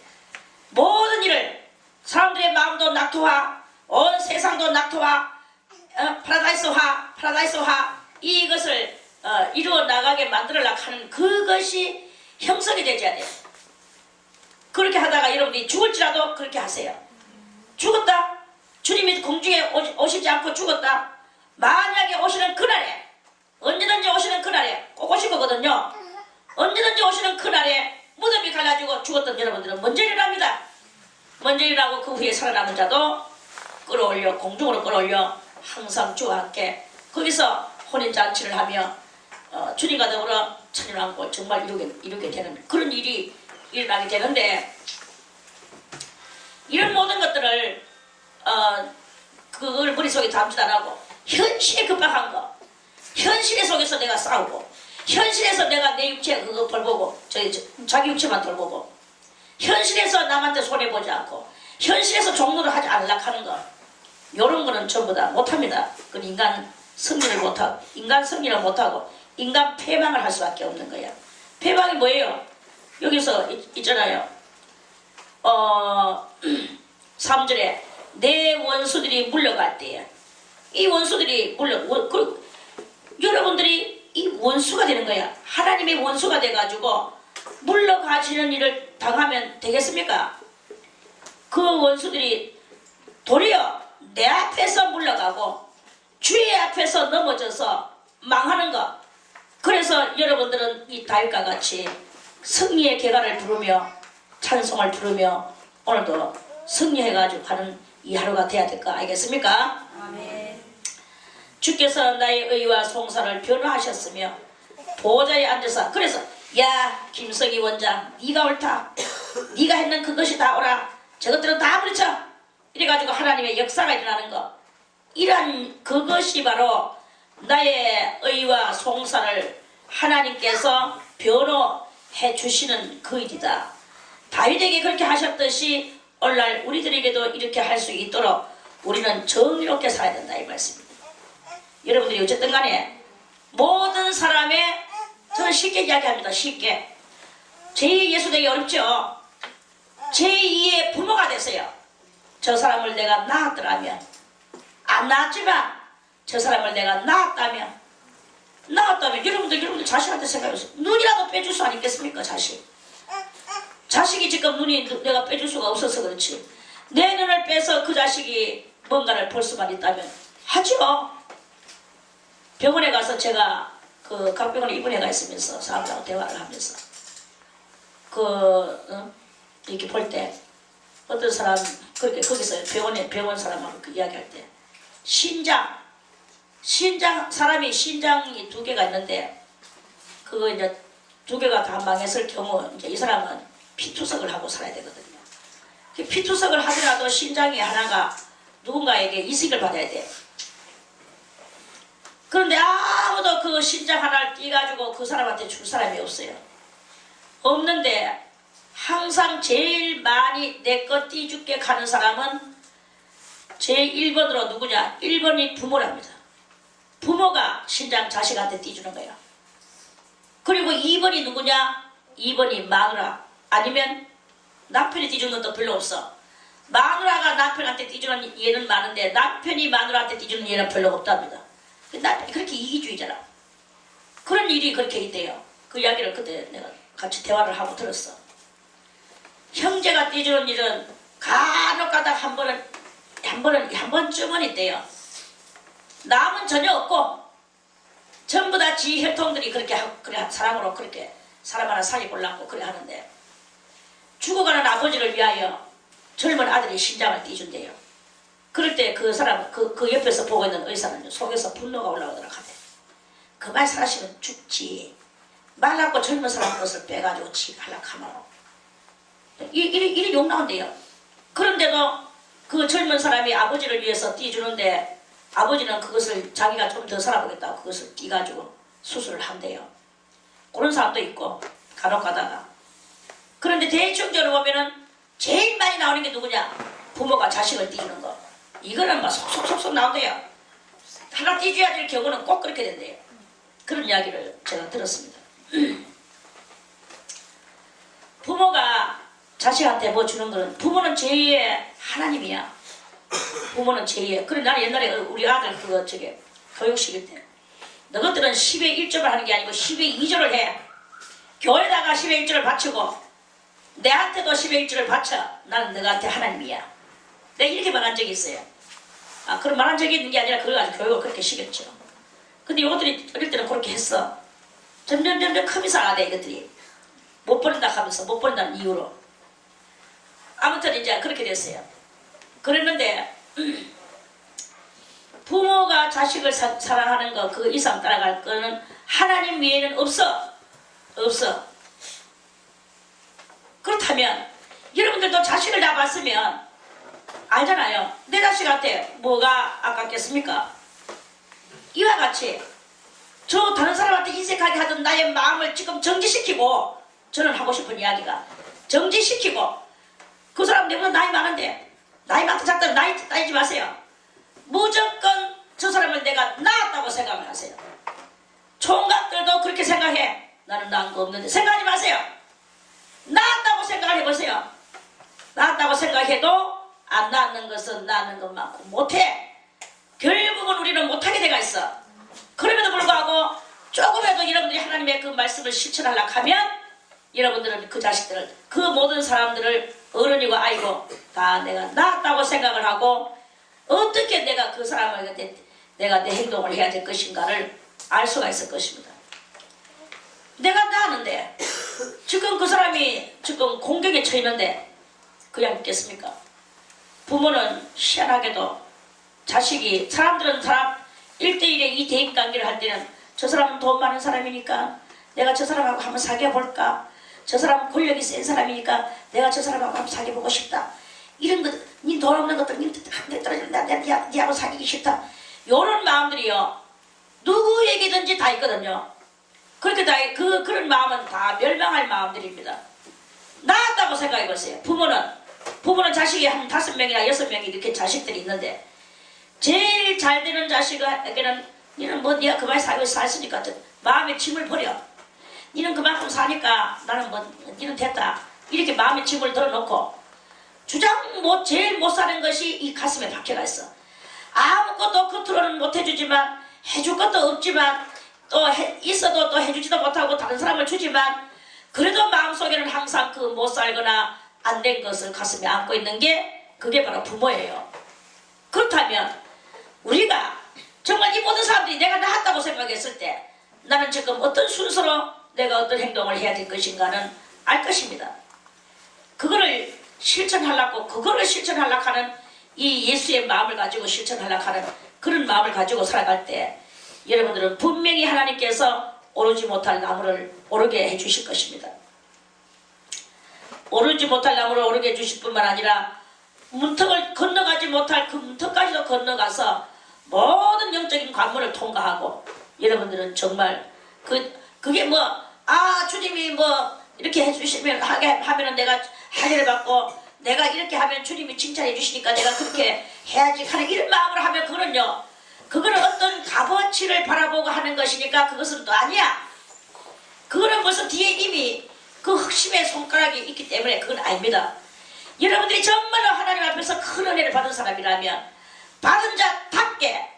모든 일을, 사람들의 마음도 낙토화, 온 세상도 낙토화, 파라다이스화, 이것을 이루어 나가게 만들어라 하는 그것이 형성이 되어야 돼요. 그렇게 하다가 여러분들이 죽을지라도 그렇게 하세요. 죽었다. 주님이 공중에 오시지 않고 죽었다. 만약에 오시는 그날에, 언제든지 오시는 그날에 꼭 오실 거거든요. 언제든지 오시는 그날에 무덤이 갈라지고 죽었던 여러분들은 먼저 일어납니다. 먼저 일어나고 그 후에 살아남은 자도 끌어올려, 공중으로 끌어올려 항상 주와 함께 거기서 혼인잔치를 하며 주님과 더불어 천년왕국을 정말 이루게 되는 그런 일이 일어나게 되는데, 이런 모든 것들을 그걸 머릿속에 담지도 않고 현실에 급박한 거, 현실의 속에서 내가 싸우고, 현실에서 내가 내 육체 그거 돌보고, 자기 육체만 돌보고, 현실에서 남한테 손해보지 않고, 현실에서 종로를 하지 않으려고 하는 거, 요런 거는 전부 다 못합니다. 그건 인간 승리를 못하고 인간 패망을 할 수밖에 없는 거야. 패망이 뭐예요? 여기서 있잖아요. 3절에 내 원수들이 물러갈 때에, 이 원수들이 여러분들이 이 원수가 되는 거야. 하나님의 원수가 돼가지고 물러가시는 일을 당하면 되겠습니까? 그 원수들이 도리어 내 앞에서 물러가고 주의 앞에서 넘어져서 망하는 것. 그래서 여러분들은 이 다윗과 같이 승리의 계가를 부르며 찬송을 부르며 오늘도 승리해가지고 가는 이 하루가 돼야 될 거 알겠습니까? 아멘. 주께서 나의 의와 송사를 변호하셨으며 보좌에 앉아서, 그래서 야 김석희 원장, 네가 옳다, 네가 했는 그것이 다 옳아, 저것들은 다 그렇죠. 이래가지고 하나님의 역사가 일어나는 거, 이런 그것이 바로 나의 의와 송사를 하나님께서 변호해 주시는 그 일이다. 다윗에게 그렇게 하셨듯이 오늘날 우리들에게도 이렇게 할 수 있도록 우리는 정의롭게 살아야 된다 이 말씀입니다. 여러분들이 어쨌든 간에 모든 사람의, 저는 쉽게 이야기합니다. 쉽게 제2의 예수 되기 어렵죠. 제2의 부모가 되세요. 저 사람을 내가 낳았더라면, 안 낳았지만 저 사람을 내가 낳았다면 여러분들 자식한테 생각해보세요. 눈이라도 빼줄 수 아니겠습니까? 자식이 지금 눈이 내가 빼줄 수가 없어서 그렇지, 내 눈을 빼서 그 자식이 뭔가를 볼 수만 있다면 하죠. 병원에 가서 제가 그 각병원에 입원해가 있으면서 사람들하고 대화를 하면서 이렇게 볼 때 어떤 사람 그렇게 거기서 병원 사람하고 그 이야기할 때 사람이 신장이 2개가 있는데 그거 이제 2개가 다 망했을 경우 이제 이 사람은 피투석을 하고 살아야 되거든요. 피투석을 하더라도 신장이 하나가 누군가에게 이식을 받아야 돼요. 그런데 아무도 그 신장 하나를 띄가지고 그 사람한테 줄 사람이 없는데 항상 제일 많이 내 것 띄줄게 가는 사람은 제일 1번으로 누구냐? 1번이 부모랍니다. 부모가 신장 자식한테 띄주는 거야. 그리고 2번이 누구냐? 2번이 마누라, 아니면 남편이 띄주는 것도 별로 없어. 마누라가 남편한테 띄주는 예는 많은데 남편이 마누라한테 띄주는 예는 별로 없답니다. 남편이 그렇게 이기주의잖아. 그런 일이 그렇게 있대요. 그 이야기를 그때 내가 같이 대화를 하고 들었어. 형제가 띄주는 일은 간혹 가다 한 번쯤은 있대요. 남은 전혀 없고 전부 다 지 혈통들이 그렇게 하고, 그래 사랑으로 그렇게 사람 하나 살리보려고 그래 하는데, 죽어가는 아버지를 위하여 젊은 아들이 신장을 띄준대요. 그럴 때 그 사람, 그 옆에서 보고 있는 의사는 속에서 분노가 올라오더라 하대. 그만 살았으면 죽지, 말랐고 젊은 사람 것을 빼가지고 하려고 하면 이리 욕 나온대요. 그런데도 그 젊은 사람이 아버지를 위해서 띄주는데 아버지는 그것을 자기가 좀 더 살아보겠다고 그것을 띄가지고 수술을 한대요. 그런 사람도 있고 간혹 가다가. 그런데 대충적으로 보면은 제일 많이 나오는 게 누구냐? 부모가 자식을 띄우는 거. 이거는 막 속속속속 나온대요. 하나 띄줘야 될 경우는 꼭 그렇게 된대요. 그런 이야기를 제가 들었습니다. 부모가 자식한테 뭐 주는 거는, 부모는 제2의 하나님이야. 부모는 제2의. 그래 나는 옛날에 우리 아들 교육시킬 때 너희들은 10의 1조를 하는 게 아니고 10의 2조를 해. 교회다가 10의 1조를 바치고 내한테도 10의 1조를 바쳐. 나는 너한테 하나님이야. 내가 이렇게 말한 적이 있어요. 그런 말한 적이 있는 게 아니라 그래가지고 교육을 그렇게 시켰죠. 근데 이것들이 어릴 때는 그렇게 했어. 점점 커미서 나대 이것들이. 못 버린다 하면서 못 버린다는 이유로. 아무튼 이제 그렇게 됐어요. 그랬는데 부모가 자식을 사랑하는 거 그 이상 따라갈 거는 하나님 외에는 없어. 그렇다면 여러분들도 자식을 다 봤으면 알잖아요. 내 자식한테 뭐가 아깝겠습니까? 이와 같이 저 다른 사람한테 인색하게 하던 나의 마음을 지금 정지시키고, 저는 하고 싶은 이야기가 정지시키고, 그 사람 내보다 나이 많은데 나이 많다 작다 나이 따지지 마세요. 무조건 저 사람을 내가 낳았다고 생각을 하세요. 총각들도 그렇게 생각해. 나는 낳은 거 없는데 생각하지 마세요. 낳았다고 생각을 해보세요. 낳았다고 생각해도 안 낳는 것은 낳는 것만큼 못해. 결국은 우리는 못하게 돼가 있어. 그럼에도 불구하고 조금이라도 여러분들이 하나님의 그 말씀을 실천하려고 하면 여러분들은 그 자식들을, 그 모든 사람들을 어른이고 아이고 다 내가 낳았다고 생각을 하고 어떻게 내가 그 사람을 내가 내 행동을 해야 될 것인가를 알 수가 있을 것입니다. 내가 낳았는데 지금 그 사람이 지금 공격에 처했는데 그냥 있겠습니까? 부모는 희한하게도 자식이, 사람들은 사람 1대1의 이 대인관계를 할 때는 저 사람은 돈 많은 사람이니까 내가 저 사람하고 한번 사귀어볼까, 저 사람은 권력이 센 사람이니까 내가 저 사람하고 한번 사귀어보고 싶다, 이런 것, 니 돈 없는 것들 니하고 사귀기 싫다, 요런 마음들이요 누구에게든지 다 있거든요. 그렇게 다 그런 마음은 다 멸망할 마음들입니다. 낳았다고 생각해보세요. 부모는 자식이 한 5명이나 6명이 이렇게 자식들이 있는데 제일 잘 되는 자식에게는 니는 뭐 니가 그만 살고 살으니까 마음의 짐을 버려. 니는 그만큼 사니까 나는 뭐 니는 됐다. 이렇게 마음의 짐을 덜어놓고 제일 못 사는 것이 이 가슴에 박혀가 있어. 아무것도 겉으로는 못 해주지만, 해줄 것도 없지만, 또 있어도 또 해주지도 못하고 다른 사람을 주지만, 그래도 마음속에는 항상 그 못 살거나 안 된 것을 가슴에 안고 있는 게 그게 바로 부모예요. 그렇다면 우리가 정말 이 모든 사람들이 내가 낳았다고 생각했을 때 나는 지금 어떤 순서로 내가 어떤 행동을 해야 될 것인가는 알 것입니다. 그거를 실천하려고 하는 이 예수의 마음을 가지고 실천하려고 하는 그런 마음을 가지고 살아갈 때 여러분들은 분명히 하나님께서 오르지 못할 나무를 오르게 해주실 것입니다. 오르지 못할 나무를 오르게 해주실 뿐만 아니라 문턱을 건너가지 못할 그 문턱까지도 건너가서 모든 영적인 관문을 통과하고, 여러분들은 정말 그게 주님이 뭐 이렇게 해주시면 하면은 내가 할례를 받고 내가 이렇게 하면 주님이 칭찬해 주시니까 내가 그렇게 해야지 하는 이런 마음으로 하면 그거는 어떤 값어치를 바라보고 하는 것이니까 그것은 또 아니야. 그거는 벌써 뒤에 이미 그 흑심의 손가락이 있기 때문에 그건 아닙니다. 여러분들이 정말로 하나님 앞에서 큰 은혜를 받은 사람이라면 받은 자답게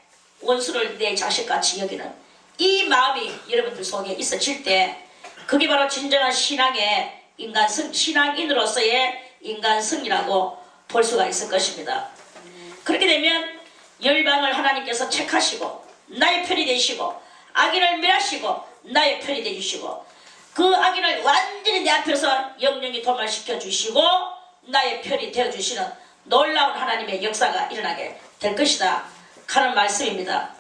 원수를 내 자식같이 여기는 이 마음이 여러분들 속에 있어질 때 그게 바로 진정한 신앙의 신앙인으로서의 인간성이라고 볼 수가 있을 것입니다. 그렇게 되면 열방을 하나님께서 책하시고 나의 편이 되시고 악인을 멸하시고 나의 편이 되주시고 그 악인을 완전히 내 앞에서 영영히 도말시켜 주시고 나의 편이 되어주시는 놀라운 하나님의 역사가 일어나게 될 것이다 하는 말씀입니다.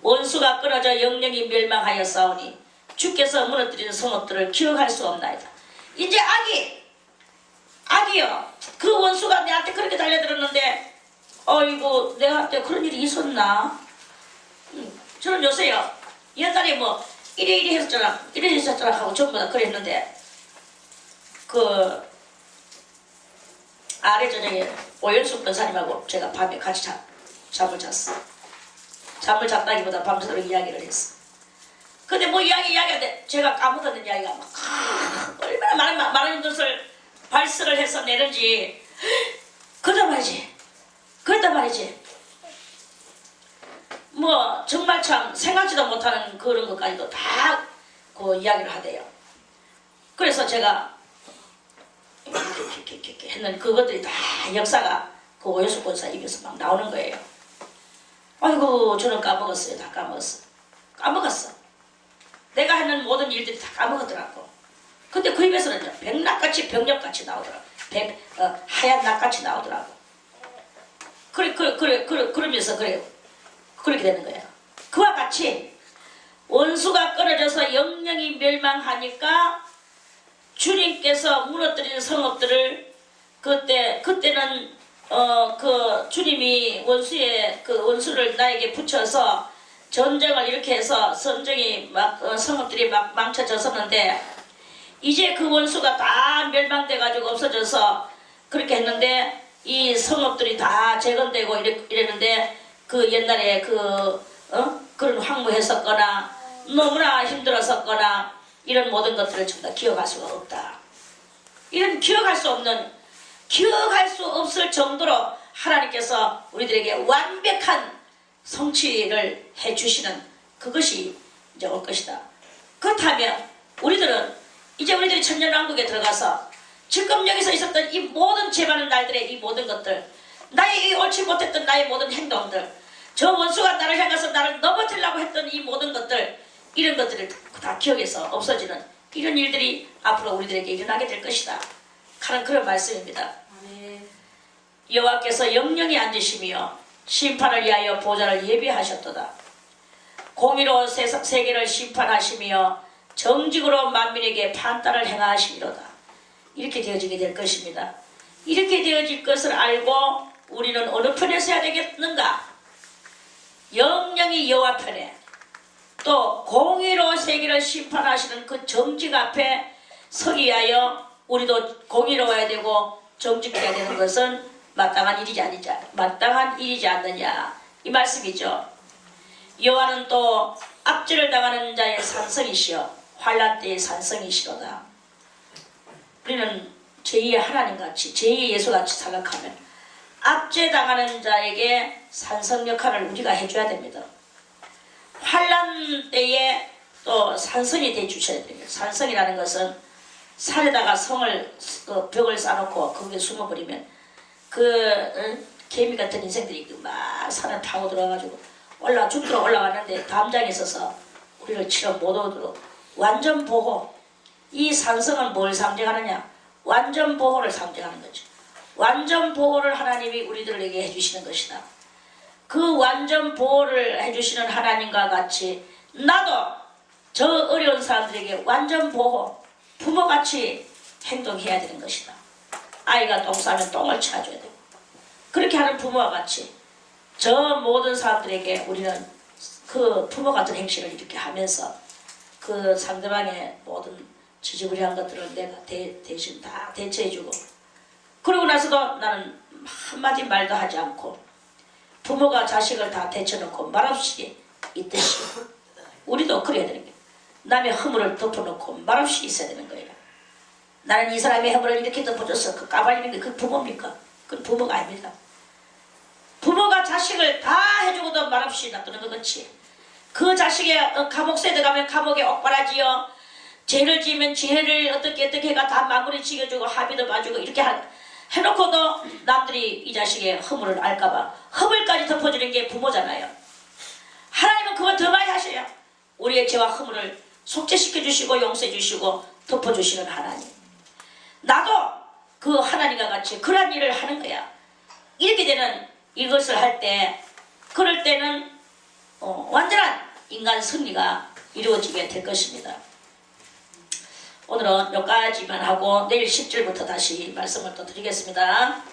원수가 끊어져 영영이 멸망하였사오니 주께서 무너뜨리는 성읍들을 기억할 수 없나이다. 이제 악이요, 그 원수가 내한테 그렇게 달려들었는데 어이구 내한테 그런 일이 있었나. 저는 요새요 옛날에 뭐 이래 했었잖아 하고 전부 다 그랬는데 그 아래 저녁에 오연숙 변사님하고 제가 밤에 같이 잠을 잤어. 잠을 잤다기보다 밤새도록 이야기를 했어. 근데 뭐 이야기하는데 제가 까먹었는 이야기가 막 얼마나 많은 것을 발설을 해서 내는지. 그랬단 말이지. 뭐 정말 참 생각지도 못하는 그런 것까지도 다 그 이야기를 하대요. 그래서 제가 이렇게 했는 그것들이 다 역사가 그 오여수 권사 입에서 막 나오는 거예요. 아이고 저는 까먹었어요. 다 까먹었어. 까먹었어. 내가 하는 모든 일들이 다 까먹었더라고. 근데 그 입에서는 백낙같이 병력같이 나오더라고. 하얀 낙같이 나오더라고. 그러면서 그렇게 되는 거예요. 그와 같이 원수가 끊어져서 영영이 멸망하니까 주님께서 무너뜨린 성읍들을 그때는 그 주님이 원수를 나에게 붙여서 전쟁을 이렇게 해서 성읍들이 막 망쳐졌었는데 이제 그 원수가 다 멸망돼 가지고 없어져서 그렇게 했는데 이 성읍들이 다 재건되고 이랬는데 그 옛날에 그런 황무했었거나 너무나 힘들었었거나 이런 모든 것들을 전부 다 기억할 수가 없다. 이런 기억할 수 없을 정도로 하나님께서 우리들에게 완벽한 성취를 해주시는 그것이 이제 올 것이다. 그렇다면 우리들이 천년왕국에 들어가서 지금 여기서 있었던 이 모든 죄 많은 날들의 이 모든 것들, 나의 이 옳지 못했던 나의 모든 행동들, 저 원수가 나를 향해서 나를 넘어뜨리려고 했던 이 모든 것들, 이런 것들을 다 기억해서 없어지는 이런 일들이 앞으로 우리들에게 일어나게 될 것이다 하는 그런 말씀입니다. 여호와께서 영영히 앉으시며 심판을 위하여 보좌를 예비하셨도다. 공의로 세계를 심판하시며 정직으로 만민에게 판단을 행하시리로다. 이렇게 되어지게 될 것입니다. 이렇게 되어질 것을 알고 우리는 어느 편에 서야 되겠는가? 영영이 여호와 편에, 또 공의로 세계를 심판하시는 그 정직 앞에 서기 위하여 우리도 공의로워야 되고 정직해야 되는 것은 마땅한 일이지 않느냐 이 말씀이죠. 여호와는 또 압제를 당하는 자의 산성이시여 환난 때의 산성이시로다. 우리는 제2의 하나님같이 제2의 예수같이 생각하면 압제당하는 자에게 산성 역할을 우리가 해줘야 됩니다. 환난 때에 또 산성이 되주셔야 됩니다. 산성이라는 것은 산에다가 벽을 쌓아놓고 거기에 숨어버리면 개미 같은 인생들이 막 산을 타고 들어가가지고 죽도록 올라갔는데 담장에 있어서 우리를 치러 못 오도록 완전 보호. 이 산성은 뭘 상징하느냐? 완전 보호를 상징하는 거죠. 완전 보호를 하나님이 우리들에게 해주시는 것이다. 그 완전 보호를 해주시는 하나님과 같이 나도 저 어려운 사람들에게 완전 보호, 부모같이 행동해야 되는 것이다. 아이가 똥 싸면 똥을 치워줘야 되고 그렇게 하는 부모와 같이 저 모든 사람들에게 우리는 그 부모 같은 행실을 이렇게 하면서 그 상대방의 모든 지지부리한 것들을 내가 대신 다 대처해주고 그러고 나서도 나는 한마디 말도 하지 않고 부모가 자식을 다 대쳐놓고 말없이 있듯이 우리도 그래야 되는 거예요. 남의 허물을 덮어놓고 말없이 있어야 되는 거예요. 나는 이 사람의 허물을 이렇게 덮어줘서 그 까발리는 게 그 부모입니까? 그건 부모가 아닙니다. 부모가 자식을 다 해주고도 말없이 놔두는 것 같이 그 자식의 감옥소에 들어가면 감옥에 옥바라지요 죄를 지으면 죄를 어떻게 해가 다 마무리 지어주고 합의도 봐주고 이렇게 해놓고도 남들이 이 자식의 허물을 알까봐 허물까지 덮어주는 게 부모잖아요. 하나님은 그걸 더 많이 하셔요. 우리의 죄와 허물을 속죄시켜주시고 용서해주시고 덮어주시는 하나님. 나도 그 하나님과 같이 그런 일을 하는 거야. 이렇게 되는 이것을 할 때 그럴 때는 완전한 인간 승리가 이루어지게 될 것입니다. 오늘은 여기까지만 하고 내일 10절부터 다시 말씀을 또 드리겠습니다.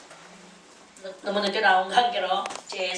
너무 늦게 나온 관계로 제